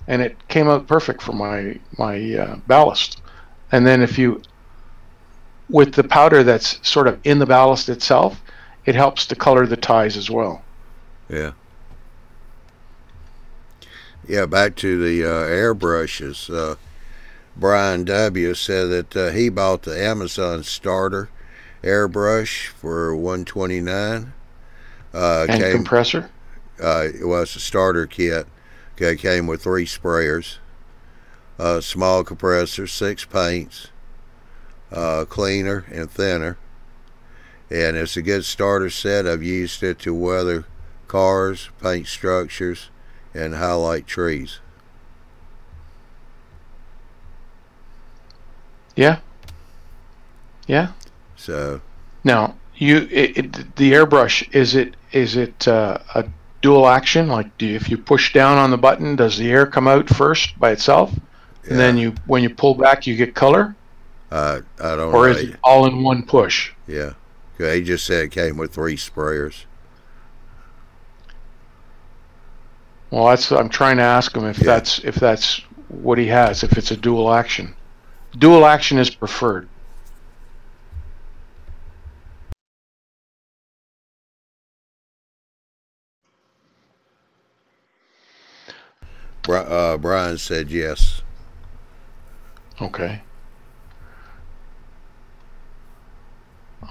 And it came out perfect for my ballast. And then if you, with the powder that's sort of in the ballast itself, it helps to color the ties as well. Yeah. Yeah, back to the airbrushes. Brian W. said that he bought the Amazon starter airbrush for $129. And compressor? It was a starter kit. Okay, came with 3 sprayers, small compressor, 6 paints, cleaner and thinner, and it's a good starter set. I've used it to weather cars, paint structures, and highlight trees. Yeah. Yeah. So now the airbrush, is it a dual action? Like, if you push down on the button, does the air come out first by itself, and then when you pull back, you get color? I don't know. Or is it all in one push? Yeah. He just said it came with 3 sprayers. Well, I'm trying to ask him if that's what he has. If it's a dual action, dual action is preferred. Brian said yes. Okay.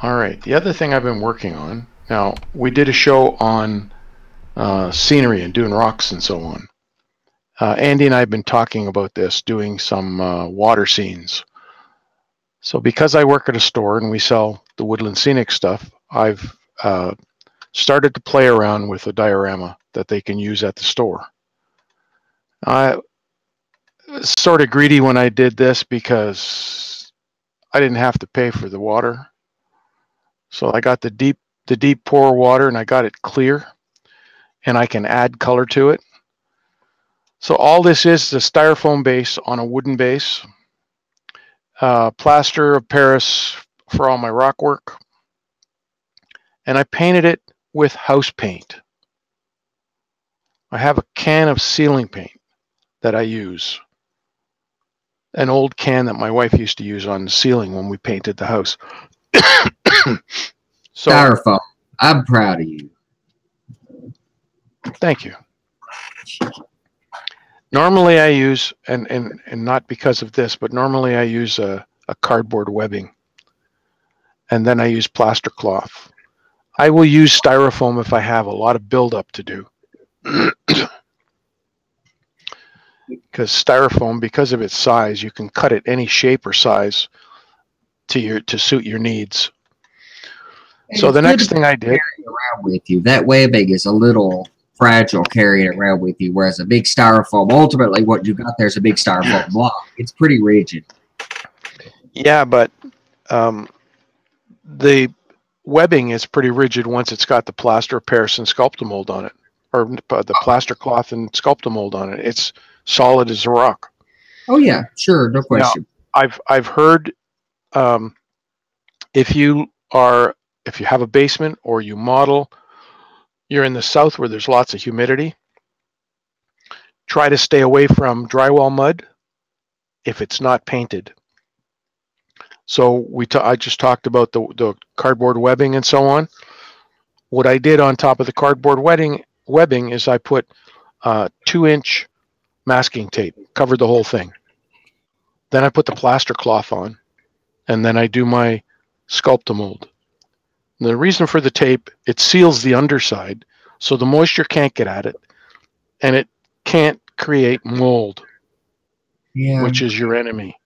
All right. The other thing I've been working on, now we did a show on scenery and doing rocks and so on. Andy and I have been talking about this, doing some water scenes. So because I work at a store and we sell the Woodland Scenic stuff, I've started to play around with a diorama that they can use at the store. I was sort of greedy when I did this because I didn't have to pay for the water. So I got the deep pour water, and I got it clear, and I can add color to it. So all this is the styrofoam base on a wooden base, plaster of Paris for all my rock work, and I painted it with house paint. I have a can of ceiling paint that I use, an old can that my wife used to use on the ceiling when we painted the house. So, Styrofoam. I'm proud of you. Thank you. Normally I use, and not because of this, but normally I use a cardboard webbing, and then I use plaster cloth. I will use styrofoam if I have a lot of buildup to do. Because styrofoam, because of its size, you can cut it any shape or size to suit your needs. And so the next thing I did, around with you, that webbing is a little fragile carrying it around with you, whereas a big styrofoam, ultimately what you got there is a big styrofoam block. It's pretty rigid. Yeah, but the webbing is pretty rigid once it's got the plaster of Paris and Sculptamold on it, or the plaster cloth and Sculptamold on it. It's solid as a rock. Oh yeah, sure, no question. Now, I've heard if you have a basement or you model, you're in the south where there's lots of humidity, try to stay away from drywall mud if it's not painted. So I just talked about the cardboard webbing and so on. What I did on top of the cardboard webbing is I put 2-inch masking tape, covered the whole thing. Then I put the plaster cloth on, and then I do my Sculptamold. The reason for the tape, it seals the underside so the moisture can't get at it, and it can't create mold, which is your enemy.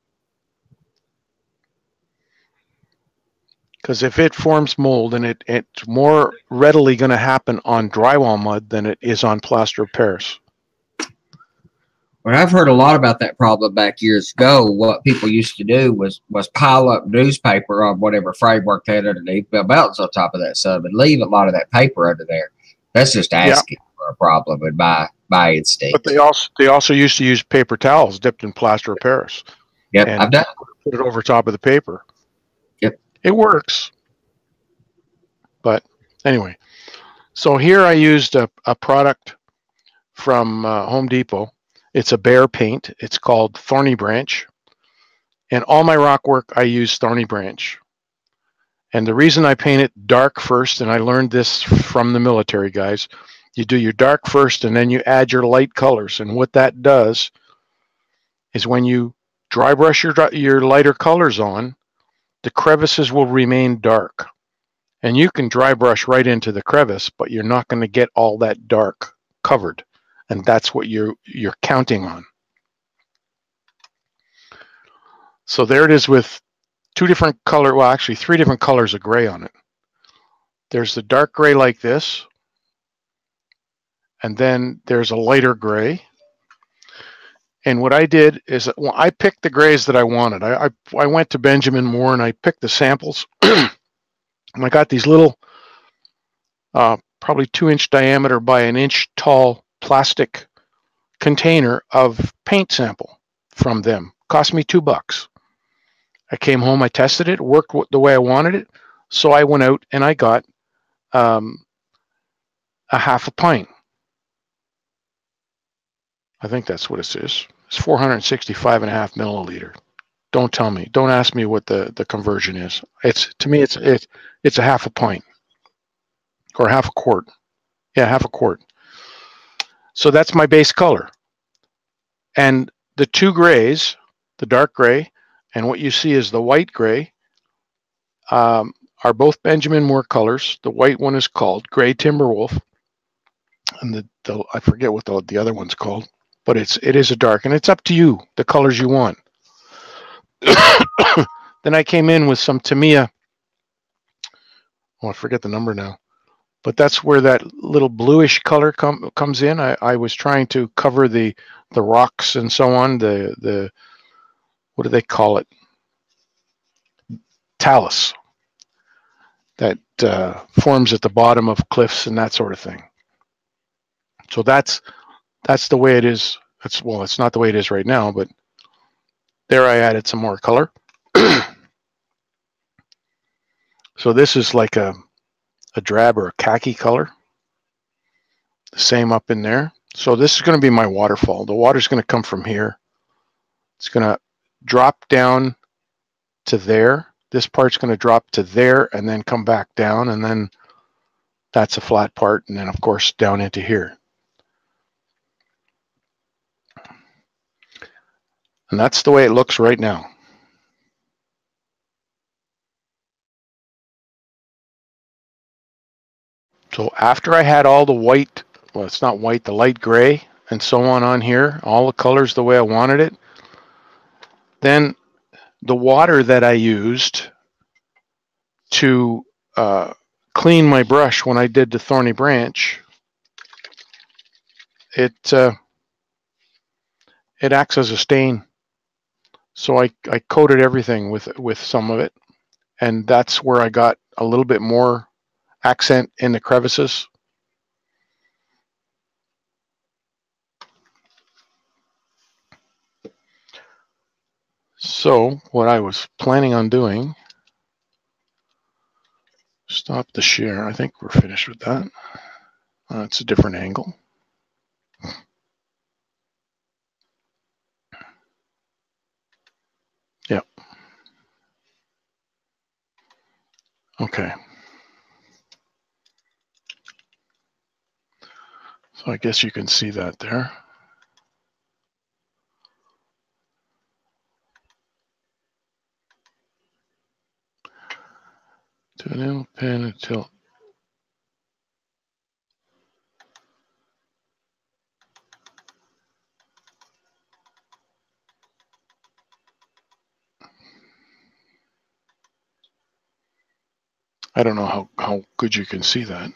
Because if it forms mold, and it's more readily going to happen on drywall mud than it is on plaster of Paris. Well, I've heard a lot about that problem back years ago. What people used to do was pile up newspaper on whatever framework they had underneath, build mountains on top of that sub, and leave a lot of that paper under there. That's just asking for a problem in my instinct. But they also used to use paper towels dipped in plaster of Paris. Yep, I've done. Put it over top of the paper. Yep, it works. But anyway, so here I used a product from Home Depot. It's a Bear paint. It's called Thorny Branch. And all my rock work, I use Thorny Branch. And the reason I paint it dark first, and I learned this from the military guys, you do your dark first and then you add your light colors. And what that does is when you dry brush your lighter colors on, the crevices will remain dark. And you can dry brush right into the crevice, but you're not going to get all that dark covered. And that's what you're counting on. So there it is with three different colors of gray on it. There's the dark gray like this, and then there's a lighter gray. And what I did is, well, I picked the grays that I wanted. I went to Benjamin Moore and I picked the samples. And I got these little, probably 2-inch diameter by 1-inch tall plastic container of paint sample from them. Cost me $2. I came home, I tested it, worked the way I wanted it. So I went out and I got a half a pint. I think that's what it is. It's 465.5 milliliter. Don't tell me. Don't ask me what the conversion is. To me, it's a half a pint or half a quart. Yeah, half a quart. So that's my base color. And the two grays, the dark gray, and what you see is the white gray, are both Benjamin Moore colors. The white one is called Gray Timberwolf, and I forget what the other one's called, but it is a dark, and it's up to you the colors you want. Then I came in with some Tamiya. Oh, I forget the number now, but that's where that little bluish color comes in. I was trying to cover the rocks and so on. The what do they call it? Talus that forms at the bottom of cliffs and that sort of thing. So that's the way it is. It's not the way it is right now, but there I added some more color. So this is like a drab or a khaki color. The same up in there. So this is going to be my waterfall. The water's going to come from here. It's going to drop down to there. This part's going to drop to there and then come back down, and then that's a flat part, and then of course down into here. And that's the way it looks right now. So after I had all the white, well, it's not white, the light gray and so on here, all the colors the way I wanted it, then the water that I used to clean my brush when I did the Thorny Branch it acts as a stain. So I coated everything with some of it, and that's where I got a little bit more accent in the crevices. So what I was planning on doing, stop the share. I think we're finished with that. It's a different angle. Yep. Okay. So I guess you can see that there. To an angle pin and tilt. I don't know how good you can see that.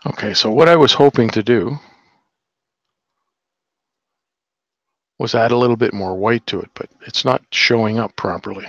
Okay, so what I was hoping to do was add a little bit more white to it, but it's not showing up properly.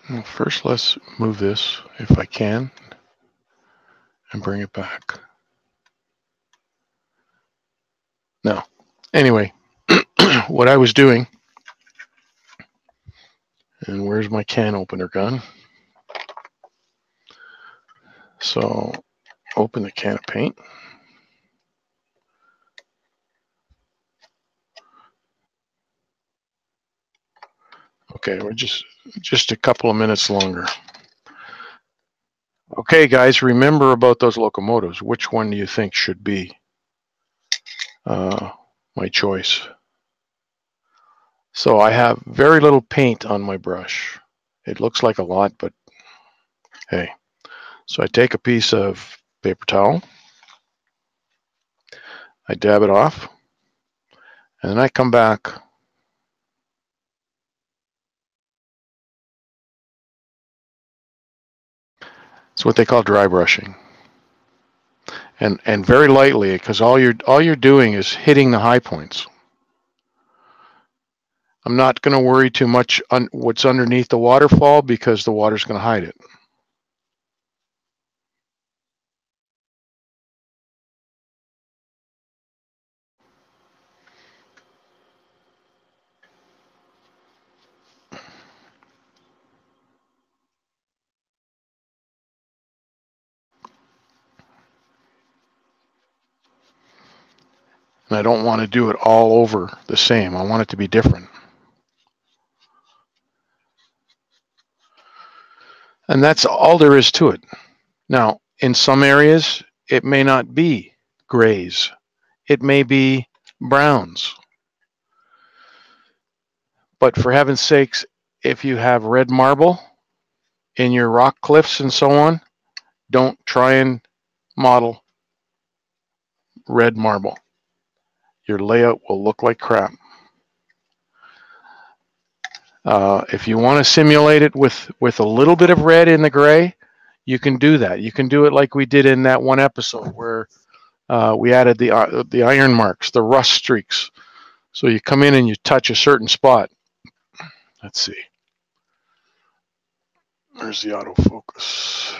Well, first, let's move this, if I can, and bring it back. No. Anyway, what I was doing, and where's my can opener gun? So, open the can of paint. Okay, we're just a couple of minutes longer. Okay, guys, remember about those locomotives. Which one do you think should be my choice? So I have very little paint on my brush. It looks like a lot, but hey. So I take a piece of paper towel, I dab it off, and then I come back it's what they call dry brushing. And very lightly, because all you're doing is hitting the high points. I'm not going to worry too much on what's underneath the waterfall because the water's going to hide it. And I don't want to do it all over the same. I want it to be different. And that's all there is to it. Now, in some areas, it may not be grays. It may be browns. But for heaven's sakes, if you have red marble in your rock cliffs and so on, don't try and model red marble. Your layout will look like crap. If you want to simulate it with a little bit of red in the gray, you can do that. You can do it like we did in that one episode where we added the iron marks, the rust streaks. So you come in and you touch a certain spot. Let's see. There's the autofocus.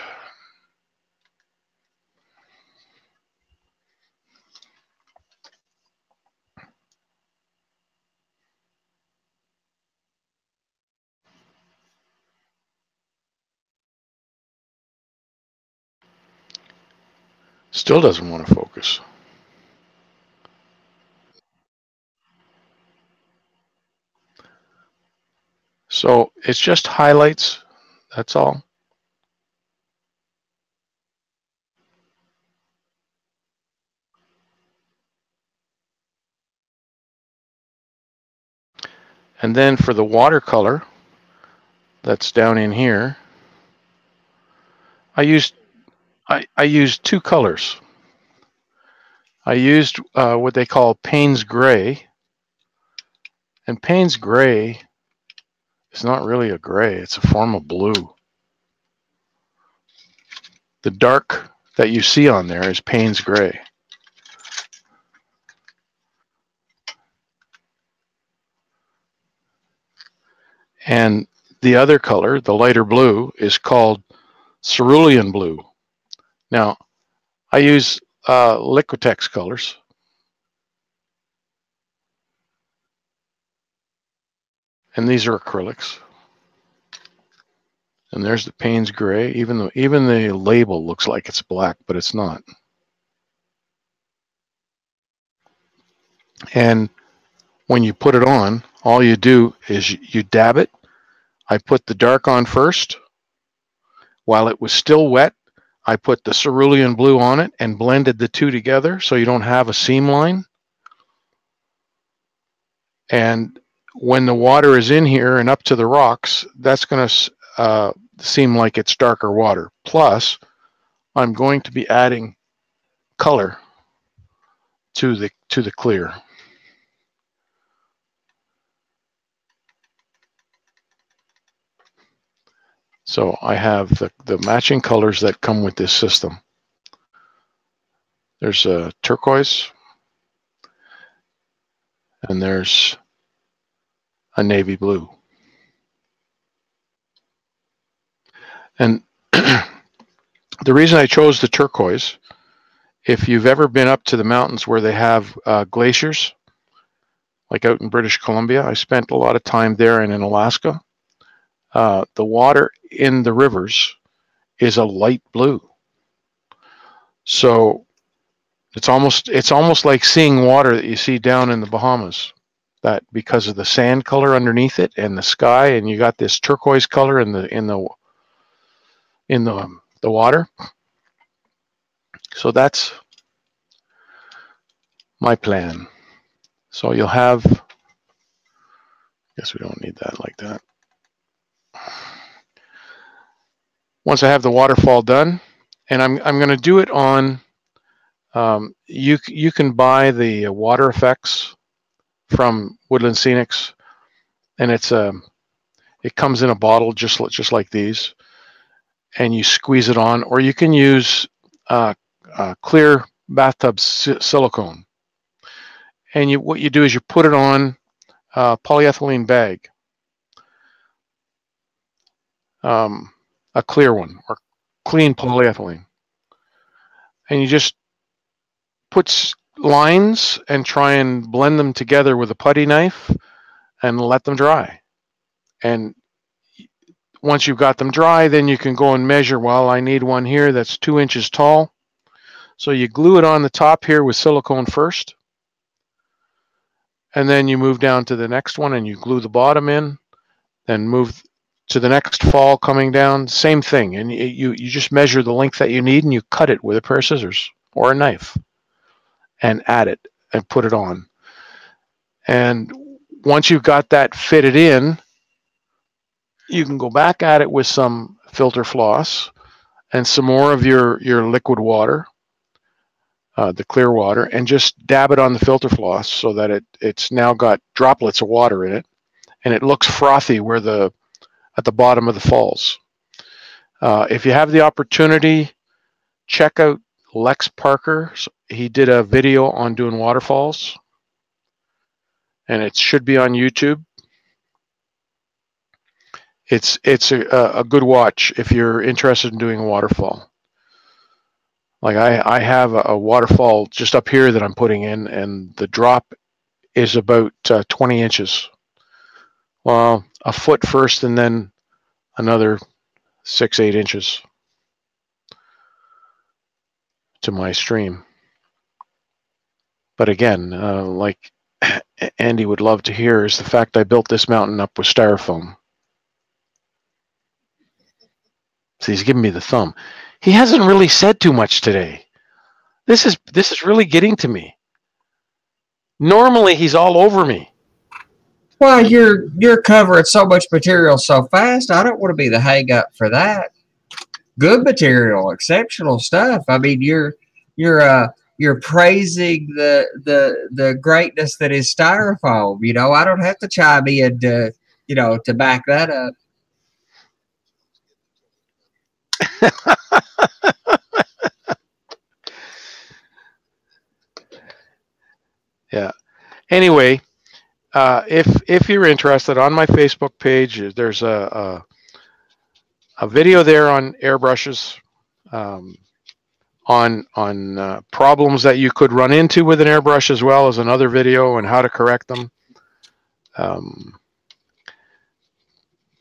Still doesn't want to focus. So it's just highlights, that's all. And then for the watercolor that's down in here, I used two colors. I used what they call Payne's Gray. And Payne's Gray is not really a gray, it's a form of blue. The dark that you see on there is Payne's Gray. And the other color, the lighter blue, is called cerulean blue. Now, I use Liquitex colors. And these are acrylics. And there's the Payne's Gray, even the label looks like it's black, but it's not. And when you put it on, all you do is you dab it. I put the dark on first. While it was still wet, I put the cerulean blue on it and blended the two together so you don't have a seam line. And when the water is in here and up to the rocks, that's going to seem like it's darker water. Plus, I'm going to be adding color to the clear. So I have the matching colors that come with this system. There's a turquoise, and there's a navy blue. And the reason I chose the turquoise, if you've ever been up to the mountains where they have glaciers, like out in British Columbia, I spent a lot of time there and in Alaska. The water in the rivers is a light blue. So it's almost like seeing water that you see down in the Bahamas, that because of the sand color underneath it and the sky, and you got this turquoise color in the water. So that's my plan. So you'll have, guess we don't need that like that. Once I have the waterfall done, and I'm going to do it on, you can buy the water effects from Woodland Scenics, and it comes in a bottle just like these, and you squeeze it on, or you can use clear bathtub silicone. And what you do is you put it on a polyethylene bag, a clear one, or clean polyethylene, and you just put lines and try and blend them together with a putty knife and let them dry. And once you've got them dry, then you can go and measure. Well, I need one here that's 2 inches tall. So you glue it on the top here with silicone first, and then you move down to the next one and you glue the bottom in, then move to the next fall coming down, same thing. And you just measure the length that you need and you cut it with a pair of scissors or a knife and add it and put it on. And once you've got that fitted in, you can go back at it with some filter floss and some more of your liquid water, the clear water, and just dab it on the filter floss so that it's now got droplets of water in it, and it looks frothy at the bottom of the falls. If you have the opportunity, check out Lex Parker. He did a video on doing waterfalls, and it should be on YouTube. It's a good watch if you're interested in doing a waterfall. Like I have a waterfall just up here that I'm putting in, and the drop is about 20 inches. Well, a foot first and then another 6-8 inches to my stream. But again, like Andy would love to hear, is the fact I built this mountain up with styrofoam. So he's giving me the thumb. He hasn't really said too much today. This is really getting to me. Normally he's all over me. Well, you're covering so much material so fast. I don't want to be the hang up for that. Good material, exceptional stuff. I mean, you're praising the greatness that is styrofoam. You know, I don't have to chime in to, you know, to back that up. Yeah. Anyway, if you're interested, on my Facebook page, there's a video there on airbrushes, on problems that you could run into with an airbrush, as well as another video on how to correct them.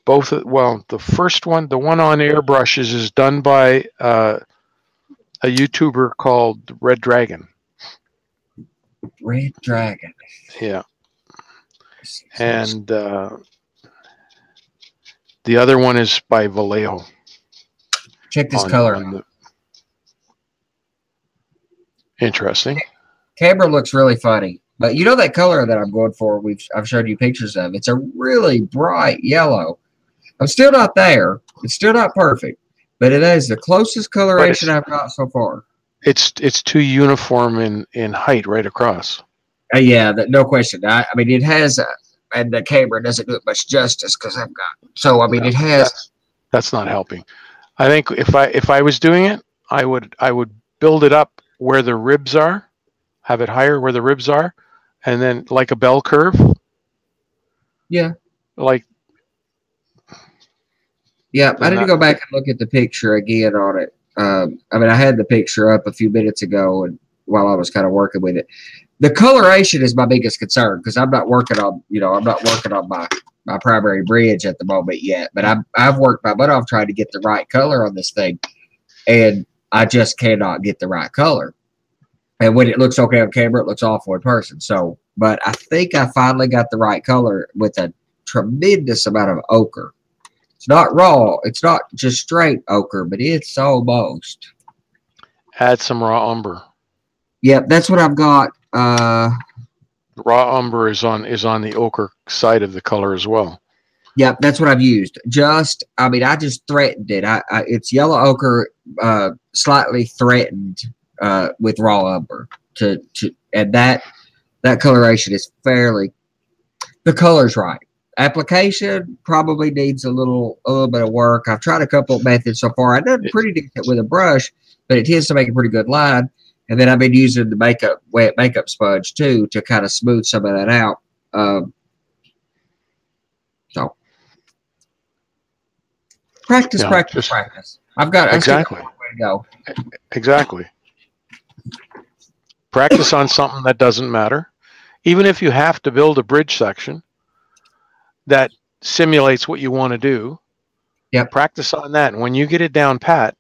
Well, the first one, the one on airbrushes, is done by a YouTuber called Red Dragon. Red Dragon. Yeah. And the other one is by Vallejo. Check this color. Interesting. Camera looks really funny. But you know that color that I'm going for, I've showed you pictures of. It's a really bright yellow. I'm still not there. It's still not perfect. But it is the closest coloration I've got so far. It's too uniform in height right across. Yeah, no question. I mean, it has, and the camera doesn't do it much justice because I've got. So I mean, it has. That's not helping. I think if I was doing it, I would build it up where the ribs are, have it higher where the ribs are, and then like a bell curve. Yeah. Like. Yeah, I need to go back and look at the picture again on it. I mean, I had the picture up a few minutes ago, and while I was kind of working with it, the coloration is my biggest concern because I'm not working on, my primary bridge at the moment yet. But I've worked my butt off trying to get the right color on this thing, and I just cannot get the right color. And when it looks okay on camera, it looks awful in person. So, but I think I finally got the right color with a tremendous amount of ochre. It's not raw. It's not just straight ochre, but it's almost. Add some raw umber. Yep, that's what I've got. Raw umber is on the ochre side of the color as well. Yep, that's what I've used. I just threatened it. It's yellow ochre, slightly threatened with raw umber and that coloration is fairly. The color's right. Application probably needs a little bit of work. I've tried a couple of methods so far. I've done pretty decent with a brush, but it tends to make a pretty good line. And then I've been using the wet makeup sponge too to kind of smooth some of that out. So practice. I've got exactly. I still got a way to go. Exactly. Practice on something that doesn't matter, even if you have to build a bridge section that simulates what you want to do. Yeah. Practice on that. And when you get it down pat,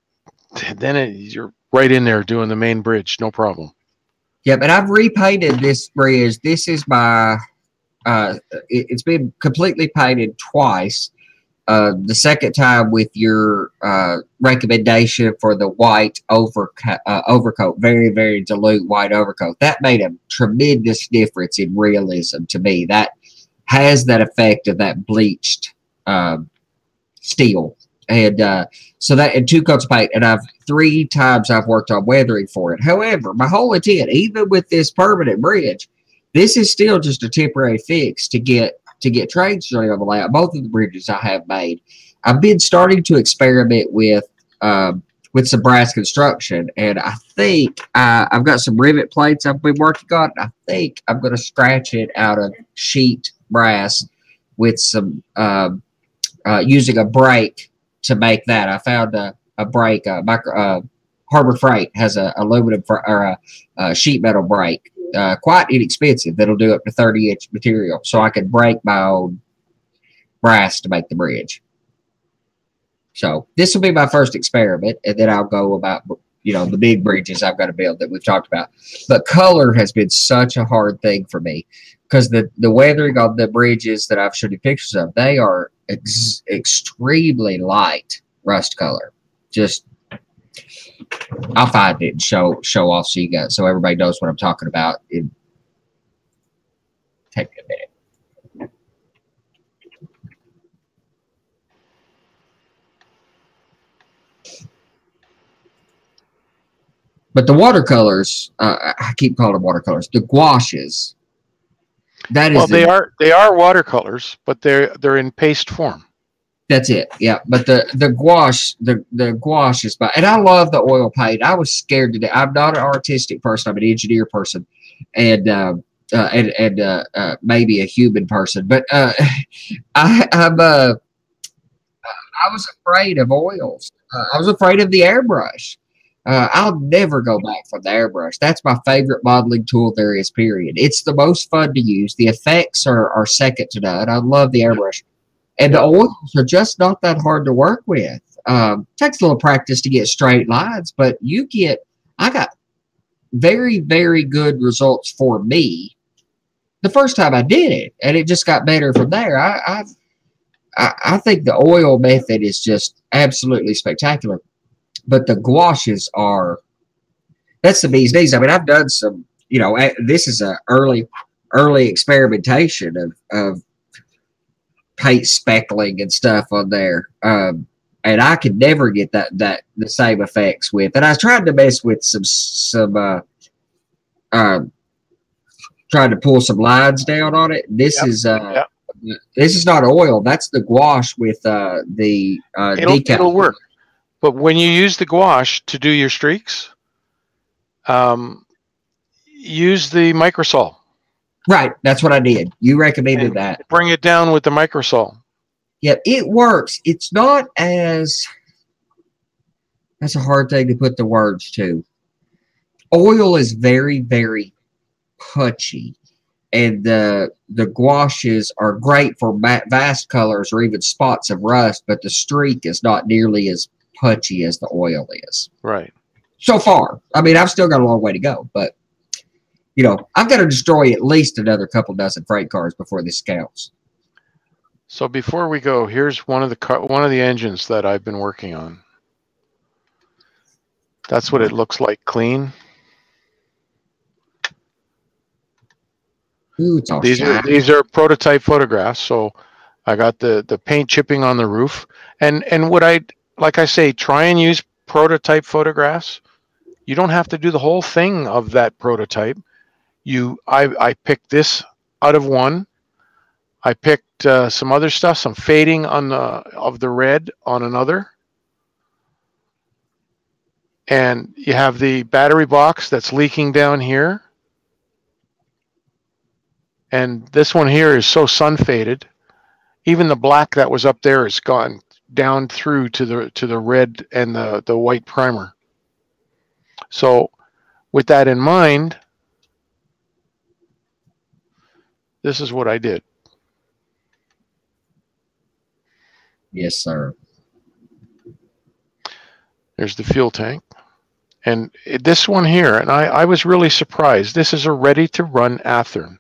then you're right in there doing the main bridge. No problem. Yeah, but I've repainted this bridge. This is my, it's been completely painted twice. The second time with your recommendation for the white overcoat, very, very dilute white overcoat. That made a tremendous difference in realism to me. That has that effect of that bleached steel. And so that, and 2 coats of paint, and 3 times I've worked on weathering for it. However, my whole intent, even with this permanent bridge, this is still just a temporary fix to get trains running on the layout. Both of the bridges I have made. I've been starting to experiment with some brass construction, and I think I've got some rivet plates I've been working on. I think I'm going to scratch it out of sheet brass with some using a brake to make that. I found a brake. Harbor Freight has a aluminum or a sheet metal brake, quite inexpensive. That'll do up to 30-inch material, so I can break my own brass to make the bridge. So this will be my first experiment, and then I'll go about you know, the big bridges I've got to build that we've talked about. But color has been such a hard thing for me because the weathering on the bridges that I've showed you pictures of, they are extremely light rust color. Just, I'll find it and show off so everybody knows what I'm talking about. Take me a minute. But the watercolors, I keep calling them watercolors. The gouaches. That is. Well, they are watercolors, but they're in paste form. That's it. Yeah, but the gouache, the gouache is by, and I love the oil paint. I was scared to death. I'm not an artistic person. I'm an engineer person, and maybe a human person. But I was afraid of oils. I was afraid of the airbrush. I'll never go back from the airbrush. That's my favorite modeling tool there is, period. It's the most fun to use. The effects are second to none. I love the airbrush. And the oils are just not that hard to work with. Takes a little practice to get straight lines, but I got very, very good results for me the first time I did it. And it just got better from there. I think the oil method is just absolutely spectacular. But the gouaches that's the bee's knees. I mean, I've done some, you know, this is a early experimentation of paint speckling and stuff on there. And I could never get the same effects with. And I tried to mess with some trying to pull some lines down on it. This is not oil. That's the gouache with the decal. It'll work. But when you use the gouache to do your streaks, use the microsol. Right, that's what I did. You recommended that. Bring it down with the microsol. Yeah, it works. It's not as... That's a hard thing to put the words to. Oil is very, very putchy. And the gouaches are great for vast colors or even spots of rust, but the streak is not nearly as putchy as the oil is. Right. So far. I mean, I've still got a long way to go, but you know, I've got to destroy at least another couple dozen freight cars before this counts. So before we go, here's one of the engines that I've been working on. That's what it looks like clean. Ooh, these are prototype photographs. So I got the paint chipping on the roof, and what like I say, try and use prototype photographs. You don't have to do the whole thing of that prototype. I picked this out of one. I picked some other stuff, some fading of the red on another. And you have the battery box that's leaking down here. And this one here is so sun faded. Even the black that was up there is gone down through to the red and the white primer. So with that in mind, this is what I did. Yes, sir. There's the fuel tank. And this one here, and I was really surprised. This is a ready-to-run Athearn.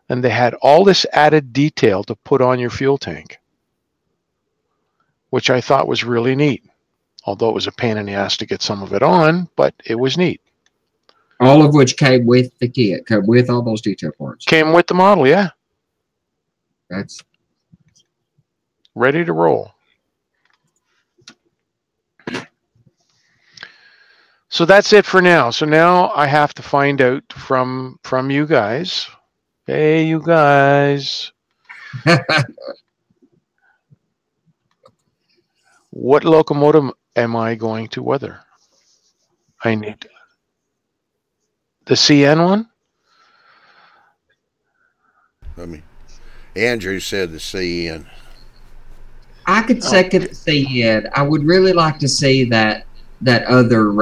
And they had all this added detail to put on your fuel tank, which I thought was really neat. Although it was a pain in the ass to get some of it on, but it was neat. All of which came with the kit, came with all those detail parts. Came with the model, yeah. That's ready to roll. So that's it for now. So now I have to find out from you guys. Hey, you guys. What locomotive am I going to weather? I need the CN one. I mean, Andrew said the CN. I could second the CN. I would really like to see that other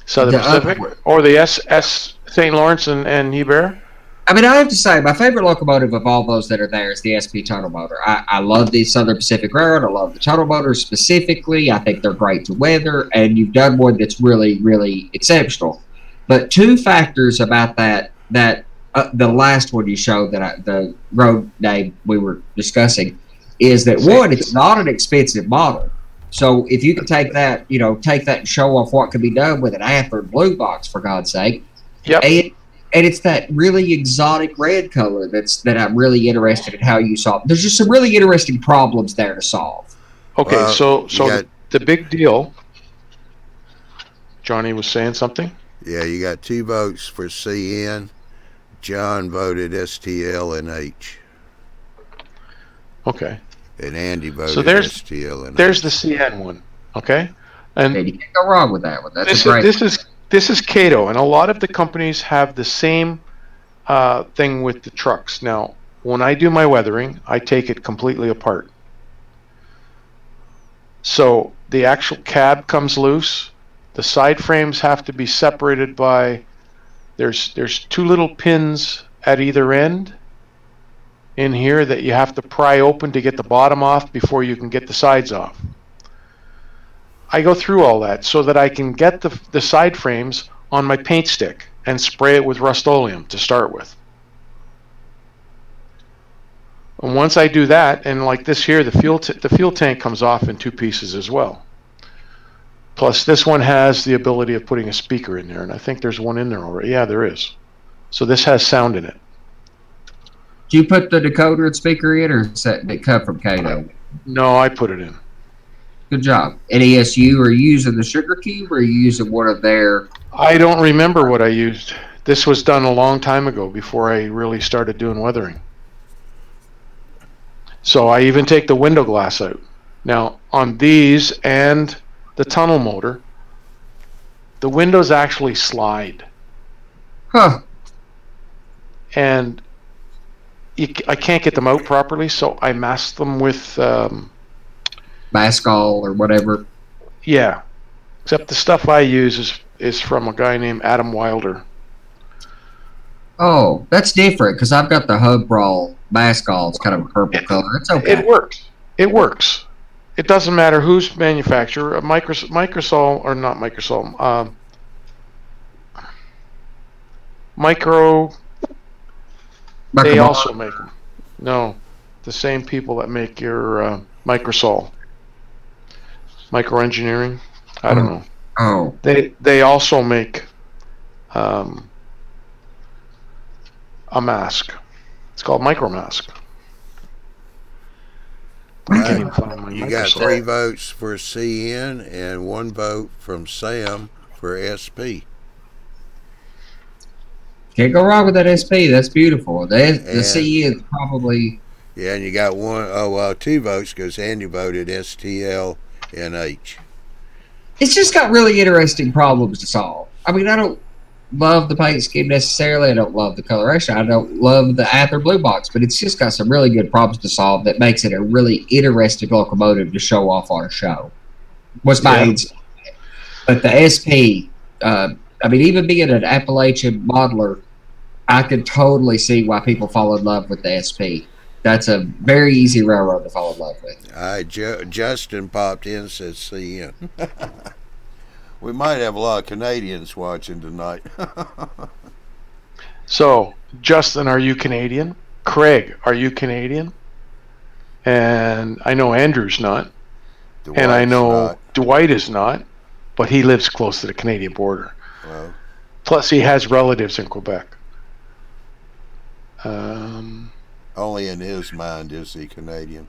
Southern Pacific or the S St. Lawrence and Hebert. I mean, I have to say, my favorite locomotive of all those that are there is the SP tunnel motor. I love the Southern Pacific Railroad. I love the tunnel motors specifically. I think they're great to weather, and you've done one that's really, really exceptional. But two factors about that the last one you showed, the road name we were discussing, is that one, it's not an expensive model. So if you can take that, take that and show off what can be done with an Ather blue box, for God's sake. Yep. And it's that really exotic red color that I'm really interested in how you solve. There's just some really interesting problems there to solve. Okay, so the big deal. Johnny was saying something. Yeah, you got 2 votes for CN. John voted STL and H. Okay. And Andy voted STL and there's H. the CN one. Okay. And you can't go wrong with that one. That's great. This is Cato, and a lot of the companies have the same thing with the trucks. Now, when I do my weathering, I take it completely apart. So the actual cab comes loose. The side frames have to be separated by, there's 2 little pins at either end in here that you have to pry open to get the bottom off before you can get the sides off. I go through all that so that I can get the side frames on my paint stick and spray it with Rust-Oleum to start with. And once I do that, and like this here, the fuel tank comes off in 2 pieces as well. Plus this one has the ability of putting a speaker in there, and I think there's one in there already. Yeah, there is. So this has sound in it. Do you put the decoder and speaker in, or did it come from Cato? No, I put it in. Good job. At ESU, are you using the sugar cube, or are you using one of their... I don't remember what I used. This was done a long time ago before I really started doing weathering. So I even take the window glass out. Now, on these and the tunnel motor, the windows actually slide. Huh. And I can't get them out properly, so I mask them with... Mascol or whatever. Yeah, except the stuff I use is from a guy named Adam Wilder. Oh, that's different, because I've got the Hub Brawl Mascol. It's kind of a purple color. It's okay. It works. It works. It doesn't matter whose manufacturer. Microsol or not Microsol. Micro. They also make them. No, the same people that make your Microsol. Microengineering. I don't know. Oh. They also make a mask. It's called Micro Mask. I can't even find my You got 3 votes for CN and 1 vote from Sam for SP. Can't go wrong with that SP. That's beautiful. The CN is probably... Yeah, and you got 2 votes because Andy voted STL and H. It's just got really interesting problems to solve. I mean, I don't love the paint scheme necessarily. I don't love the coloration. I don't love the Ather blue box, but it's just got some really good problems to solve that makes it a really interesting locomotive to show off on a show. What's my age? But the SP, I mean, even being an Appalachian modeler, I could totally see why people fall in love with the SP. That's a very easy railroad to fall in love with. Justin popped in and said CN. We might have a lot of Canadians watching tonight. So, Justin, are you Canadian? Craig, are you Canadian? And I know Andrew's not. Dwight's and I know not. Dwight is not, but he lives close to the Canadian border. Well, Plus, he has relatives in Quebec. only in his mind is he Canadian.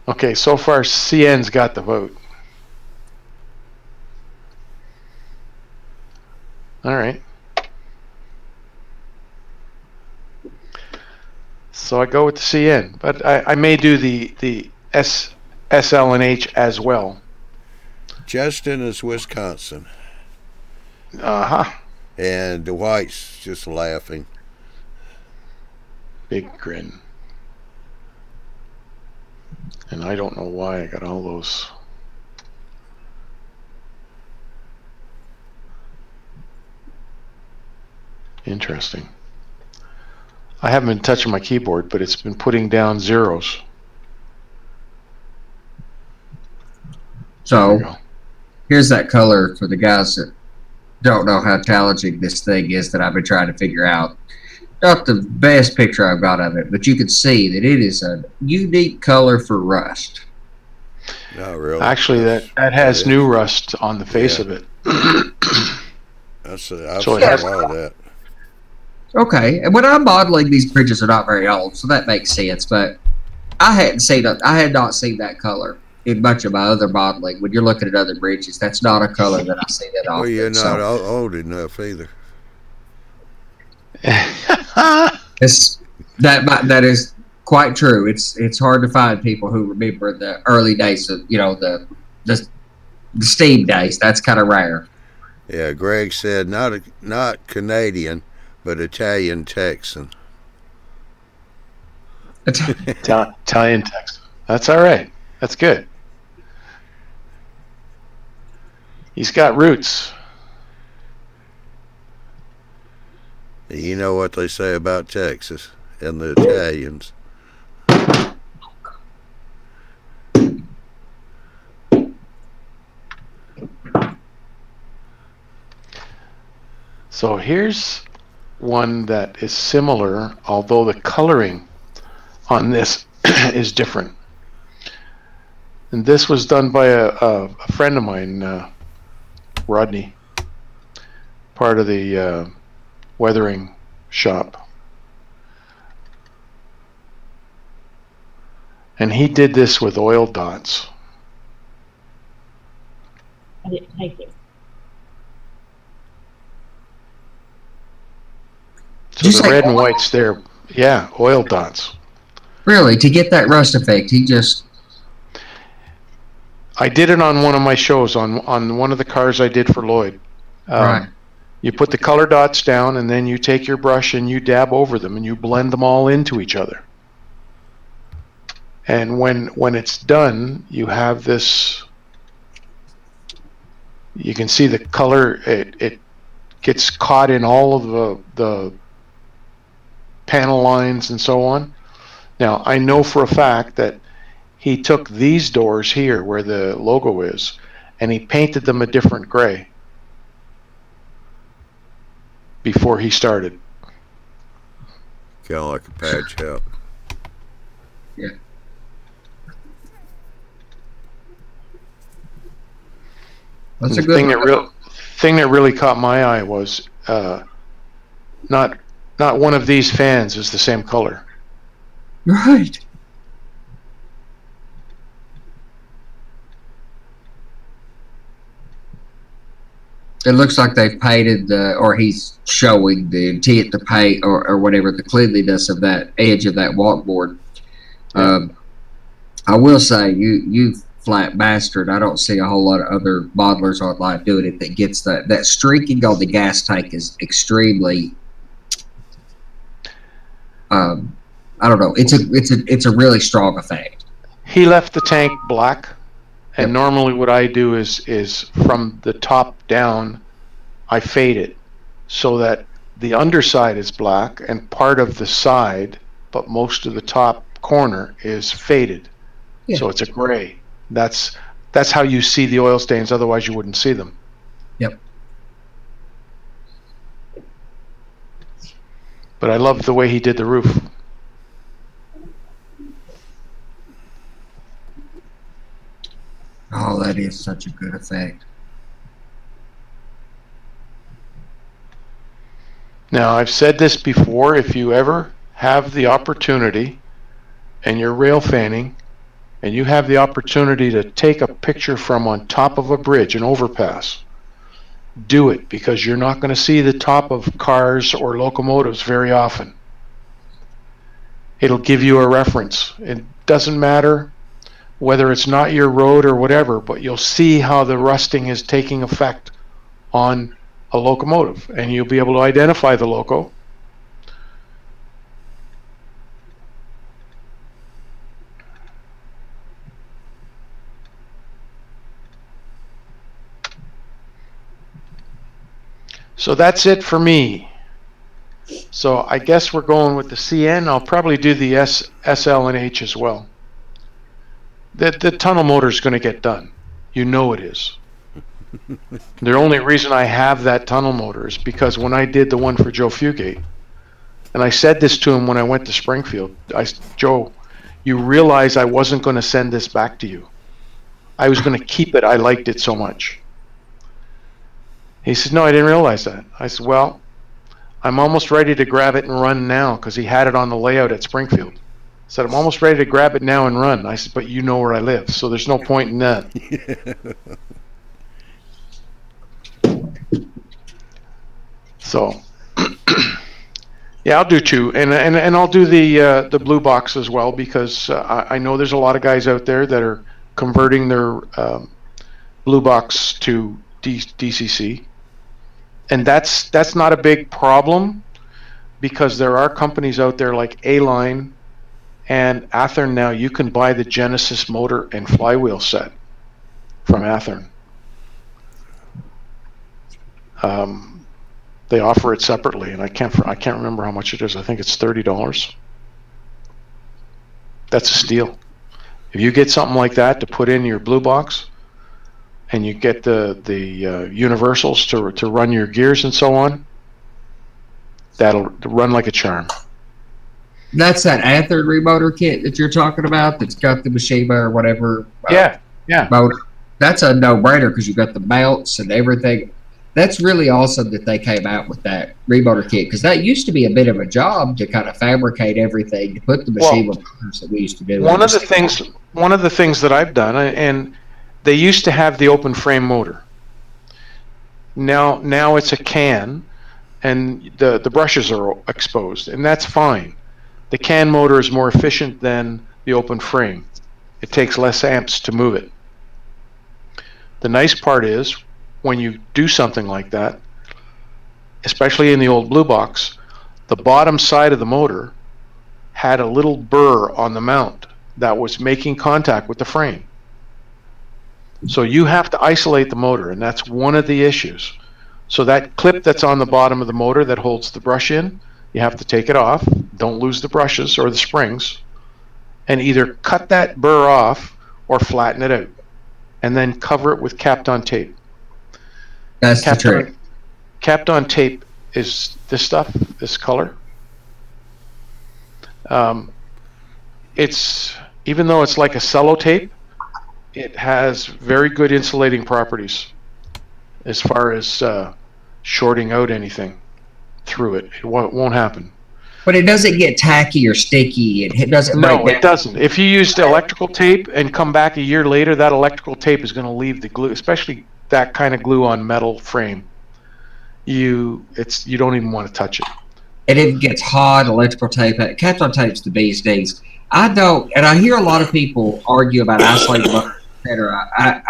Okay, so far CN's got the vote. All right. So I go with the CN, but I may do the SL and H as well. Justin is Wisconsin. Uh-huh. And Dwight's just laughing. Big grin. And I don't know why I got all those. Interesting. I haven't been touching my keyboard, but it's been putting down zeros. So here's that color for the guys that don't know how challenging this thing is that I've been trying to figure out. Not the best picture I've got of it, but you can see that it is a unique color for rust. Not really. Actually, that has new rust on the face of it. I've So seen it has a lot of that. Okay, and when I'm modeling, these bridges are not very old, so that makes sense. But I had not seen that color in much of my other modeling. When you're looking at other bridges, that's not a color that I see that often. Well, you're not old enough either. That is quite true. It's hard to find people who remember the early days of the steam days. That's kind of rare. Yeah, Greg said not Canadian, but Italian Texan. Italian Texan. That's all right. That's good. He's got roots. You know what they say about Texas and the Italians. So here's one that is similar, although the coloring on this is different. And this was done by a friend of mine, Rodney, part of the weathering shop. And he did this with oil dots. I didn't take it. So the red and whites there, yeah, oil dots. Really, to get that rust effect, he just... I did it on one of my shows, on one of the cars I did for Lloyd. Right. You put the color dots down, and then you take your brush and you dab over them, and you blend them all into each other. And when it's done, you have this... You can see the color, it gets caught in all of the panel lines and so on. Now, I know for a fact that he took these doors here where the logo is, and he painted them a different gray before he started. Kind of like a patch out. Yeah. That's a The good thing that really caught my eye was not one of these fans is the same color. Right. It looks like they've painted or he's showing the intent to paint or whatever, the cleanliness of that edge of that walkboard. Yeah. I will say, you flat bastard, I don't see a whole lot of other modelers online doing it that gets that streaking on the gas tank is extremely, I don't know, it's a really strong effect. He left the tank black. And Yep. normally what I do is from the top down, I fade it so that the underside is black and part of the side, but most of the top corner is faded. Yeah. So it's a gray. That's how you see the oil stains, otherwise you wouldn't see them. Yep. But I love the way he did the roof. Oh, that is such a good effect. Now, I've said this before, if you ever have the opportunity and you're rail fanning and you have the opportunity to take a picture from on top of a bridge, an overpass, do it, because you're not going to see the top of cars or locomotives very often. It'll give you a reference. It doesn't matter whether it's not your road or whatever, but you'll see how the rusting is taking effect on a locomotive, and you'll be able to identify the loco. So that's it for me. So I guess we're going with the CN. I'll probably do the SL and H as well. The tunnel motor is going to get done. You know it is. The only reason I have that tunnel motor is because when I did the one for Joe Fugate, and I said this to him when I went to Springfield, Joe, you realize I wasn't going to send this back to you. I was going to keep it. I liked it so much. He said, no, I didn't realize that. I said, well, I'm almost ready to grab it and run now, because he had it on the layout at Springfield. I said, I'm almost ready to grab it now and run. I said, but you know where I live, so there's no point in that. So, yeah, I'll do two, and I'll do the blue box as well, because I know there's a lot of guys out there that are converting their blue box to DCC. And that's not a big problem, because there are companies out there like A-Line and Athearn now. You can buy the Genesis motor and flywheel set from Athearn. They offer it separately, and I can't remember how much it is. I think it's $30. That's a steal. If you get something like that to put in your blue box, and you get the universals to run your gears and so on, that'll run like a charm. That's that Athearn remoter kit that you're talking about that's got the Machinima or whatever. Yeah. Motor. That's a no-brainer, because you got the mounts and everything. That's really awesome that they came out with that remoter kit, because that used to be a bit of a job to kind of fabricate everything, to put the Machinima motors that we used to do. One of the things that I've done, and they used to have the open frame motor. Now it's a can, and the brushes are exposed, and that's fine. The can motor is more efficient than the open frame. It takes less amps to move it. The nice part is, when you do something like that, especially in the old blue box, the bottom side of the motor had a little burr on the mount that was making contact with the frame. So you have to isolate the motor, and that's one of the issues. So that clip that's on the bottom of the motor that holds the brush in, you have to take it off. Don't lose the brushes or the springs, and either cut that burr off or flatten it out, and then cover it with capped-on tape. That's the trick. Capped-on tape is this stuff, this color. It's, even though it's like a cello tape, it has very good insulating properties as far as shorting out anything through it. It won't happen. But it doesn't get tacky or sticky. It doesn't. No, it doesn't. If you used electrical tape and come back a year later, that electrical tape is going to leave the glue, especially that kind of glue on metal frame. You don't even want to touch it. And it gets hot. Electrical tape, capped-on tape's the bee's knees. I don't, and I hear a lot of people argue about isolating, etc. I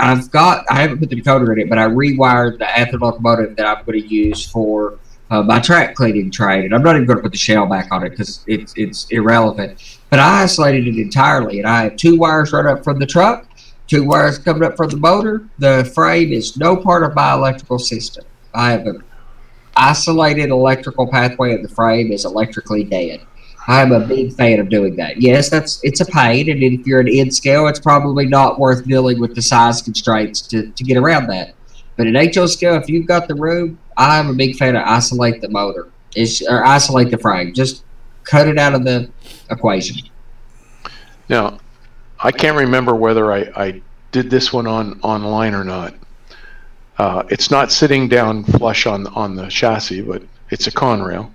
haven't put the decoder in it, but I rewired the Athearn locomotive that I'm going to use for my track cleaning trade, and I'm not even going to put the shell back on it because it's irrelevant. But I isolated it entirely, and I have 2 wires right up from the truck, 2 wires coming up from the motor. The frame is no part of my electrical system. I have an isolated electrical pathway of the frame is electrically dead. I'm a big fan of doing that. Yes, it's a pain, and if you're an end scale, it's probably not worth dealing with the size constraints to get around that. But at HO scale, if you've got the room, I'm a big fan of isolate the motor, or isolate the frame. Just cut it out of the equation. Now, I can't remember whether I did this one online or not. It's not sitting down flush on the chassis, but it's a Conrail.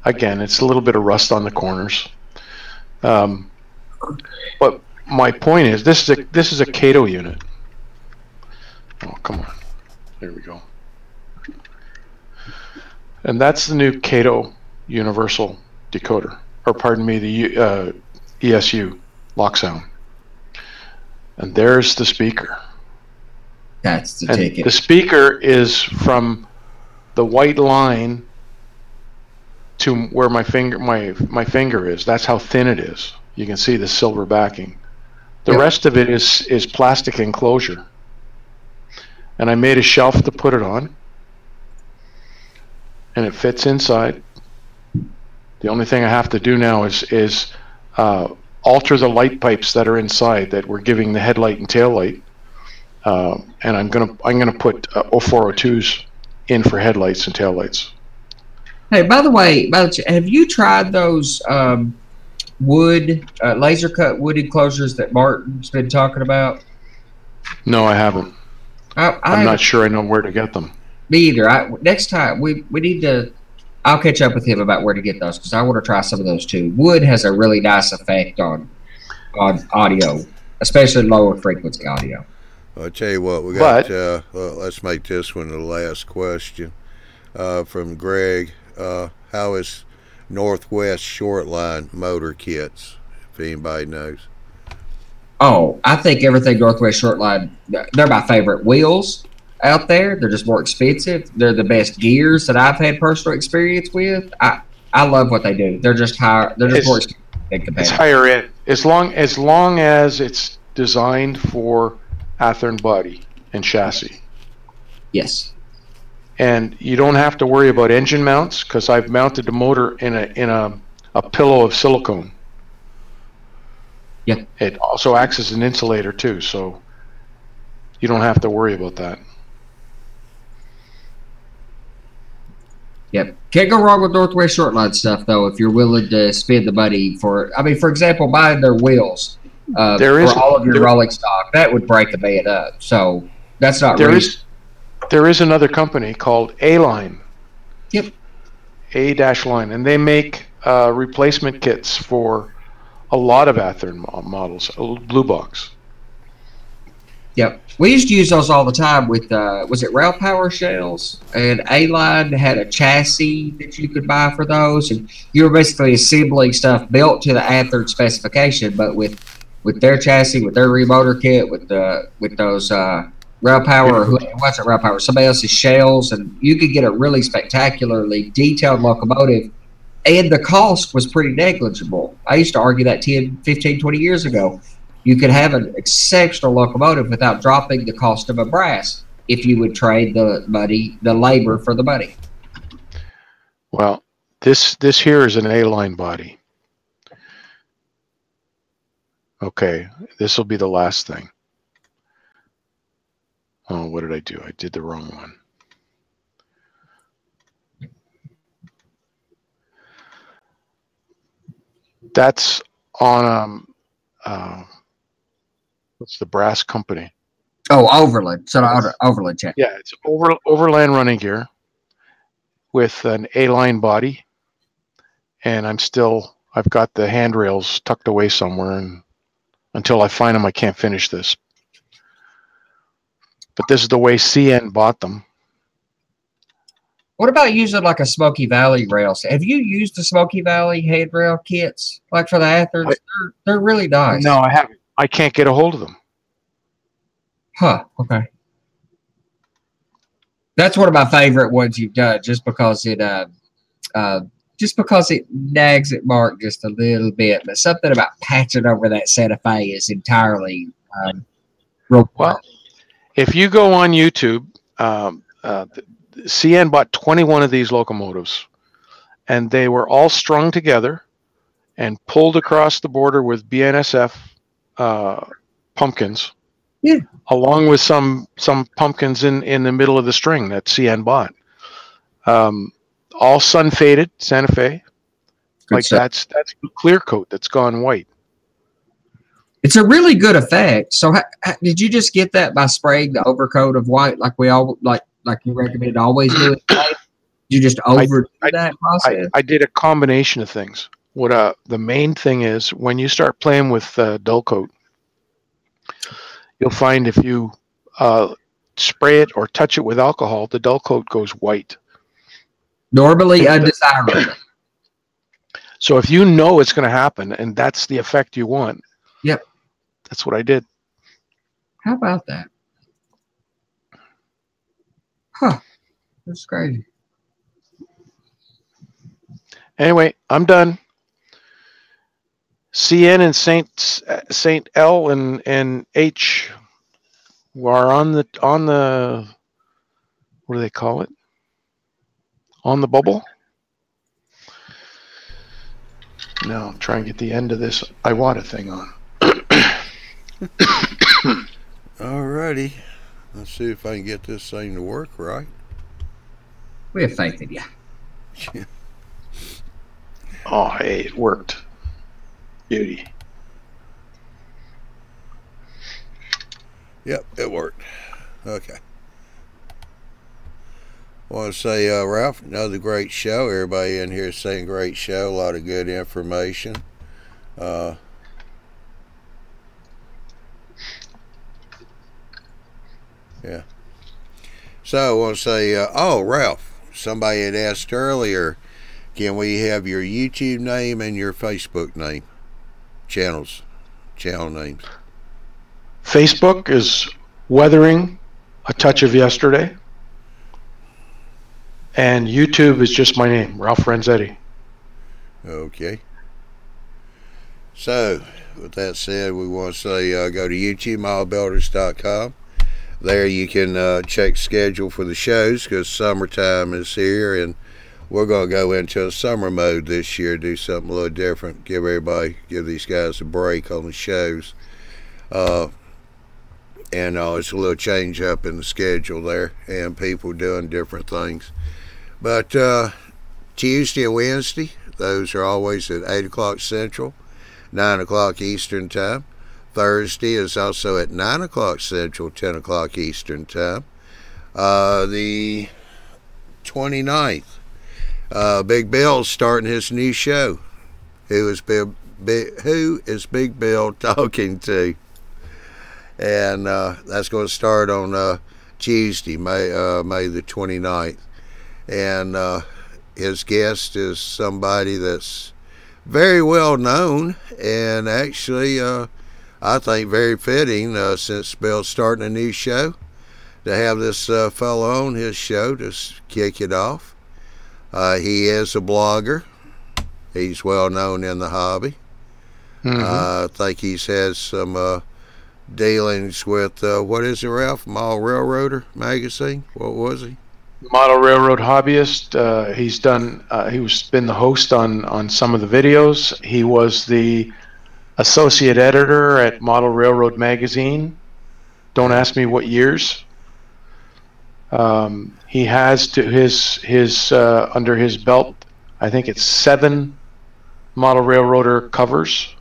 Again, it's a little bit of rust on the corners. But my point is, this is a Kato unit. Oh, come on. There we go. And that's the new Kato Universal decoder, or pardon me, the ESU lock sound. And there's the speaker. That's the ticket. The speaker is from the white line to where my finger is. That's how thin it is. You can see the silver backing. The rest of it is plastic enclosure. And I made a shelf to put it on. and it fits inside. The only thing I have to do now is alter the light pipes that are inside that we're giving the headlight and tail light. And I'm gonna put 0402s in for headlights and taillights. Hey, by the way, have you tried those wood laser cut wood enclosures that Martin's been talking about? No, I haven't. I'm not sure I know where to get them. Me either. Next time we need to. I'll catch up with him about where to get those because I want to try some of those too. Wood has a really nice effect on audio, especially lower frequency audio. I'll tell you what, we got. Let's make this one the last question from Greg. How is Northwest Shortline motor kits? If anybody knows. Oh, I think everything Northwest Shortline. They're my favorite wheels out there. They're just more expensive. They're the best gears that I've had personal experience with. I love what they do. They're just higher. They're just more expensive. It's higher end. As long as it's designed for Athearn body and chassis. Yes. And you don't have to worry about engine mounts because I've mounted the motor in a pillow of silicone. Yeah. It also acts as an insulator too, so you don't have to worry about that. Yep. Can't go wrong with Northwest Shortline stuff though if you're willing to spend the money for. I mean, for example, buying their wheels. For all of your rolling stock, that would break the bed up. So that's not there is another company called A-Line. Yep. A-Line, and they make replacement kits for a lot of Athearn models. Blue box. Yep. We used to use those all the time with was it rail power shells? And A-Line had a chassis that you could buy for those, and you were basically assembling stuff built to the Athearn specification, but with their chassis, with their remotor kit, with those rail power, or it wasn't rail power, somebody else's shells, and you could get a really spectacularly detailed locomotive, and the cost was pretty negligible. I used to argue that 10, 15, 20 years ago. You could have an exceptional locomotive without dropping the cost of a brass if you would trade the labor for the money. Well, this here is an A-Line body. Okay, this will be the last thing. Oh, what did I do? I did the wrong one. That's on what's the brass company? Oh, Overland. So Overland check. Yeah, it's Overland running gear with an A-Line body, and I've got the handrails tucked away somewhere, and until I find them, I can't finish this. But this is the way CN bought them. What about using like a Smoky Valley rail? Have you used the Smoky Valley handrail kits, like for the Athearns? They're really nice. No, I haven't. I can't get a hold of them. Huh. Okay. That's one of my favorite ones you've done, just because it nags at Mark just a little bit. But something about patching over that Santa Fe is entirely real. Well, if you go on YouTube, CN bought 21 of these locomotives, and they were all strung together and pulled across the border with BNSF pumpkins, along with some pumpkins in the middle of the string that CN bought. All sun faded Santa Fe. Like that's clear coat that's gone white. It's a really good effect. So did you just get that by spraying the overcoat of white like we all like you recommend always do it? Did you just overdo that process? I did a combination of things. What the main thing is, when you start playing with dull coat, you'll find if you spray it or touch it with alcohol, the dull coat goes white. Normally undesirable. So if you know it's going to happen and that's the effect you want, yep, that's what I did. How about that? Huh. That's crazy. Anyway, I'm done. CN and Saint L and H are on the what do they call it? on the bubble. Now try and get the end of this Iwata thing on. Alrighty. Let's see if I can get this thing to work right. We have faith in you. Oh, hey, it worked. Beauty. Yep, it worked. Okay. I want to say, Ralph, another great show. Everybody in here is saying great show. A lot of good information. Yeah. So I want to say, oh, Ralph, somebody had asked earlier, can we have your YouTube name and your Facebook name? Channel names. Facebook is Weathering a Touch of Yesterday. And YouTube is just my name, Ralph Renzetti. Okay. So, with that said, we want to say go to YouTubeMileBuilders.com. There you can check schedule for the shows, because summertime is here, and we're going to go into a summer mode this year, do something a little different, give these guys a break on the shows. And it's a little change up in the schedule there, and people doing different things. But Tuesday and Wednesday, those are always at 8 o'clock Central, 9 o'clock Eastern Time. Thursday is also at 9 o'clock Central, 10 o'clock Eastern Time. The 29th, Big Bill's starting his new show. Who is Big Bill talking to? And that's going to start on Tuesday, May the 29th. And his guest is somebody that's very well known, and actually I think very fitting, since Bill's starting a new show, to have this fellow on his show to kick it off. He is a blogger. He's well known in the hobby. I think he's had some dealings with, what is it, Ralph? Mall Railroader magazine? What was he? Model Railroad Hobbyist. He's been the host on some of the videos. He was the associate editor at Model Railroad magazine. Don't ask me what years. He has to his under his belt, I think it's 7 Model Railroader covers.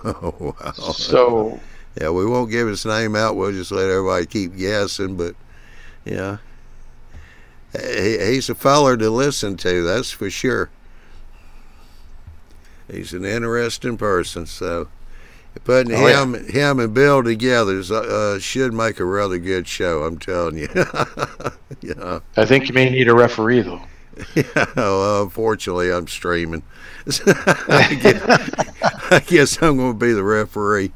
Oh, wow. So yeah, we won't give his name out. We'll just let everybody keep guessing. But yeah, he's a feller to listen to, that's for sure. He's an interesting person. So putting him and Bill together should make a rather good show, I'm telling you. Yeah. I think you may need a referee, though. Yeah, well, unfortunately, I'm streaming. I guess I'm going to be the referee.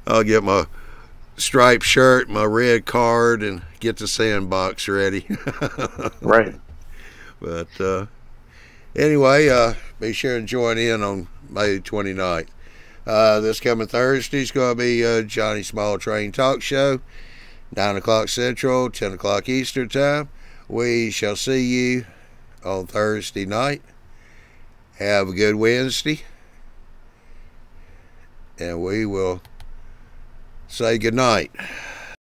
I'll get my striped shirt, my red card, and get the sandbox ready. Right. But anyway, be sure to join in on May 29th. This coming Thursday is going to be Johnny Small Train Talk Show, 9 o'clock Central, 10 o'clock Eastern Time. We shall see you on Thursday night. Have a good Wednesday. And we will say good night.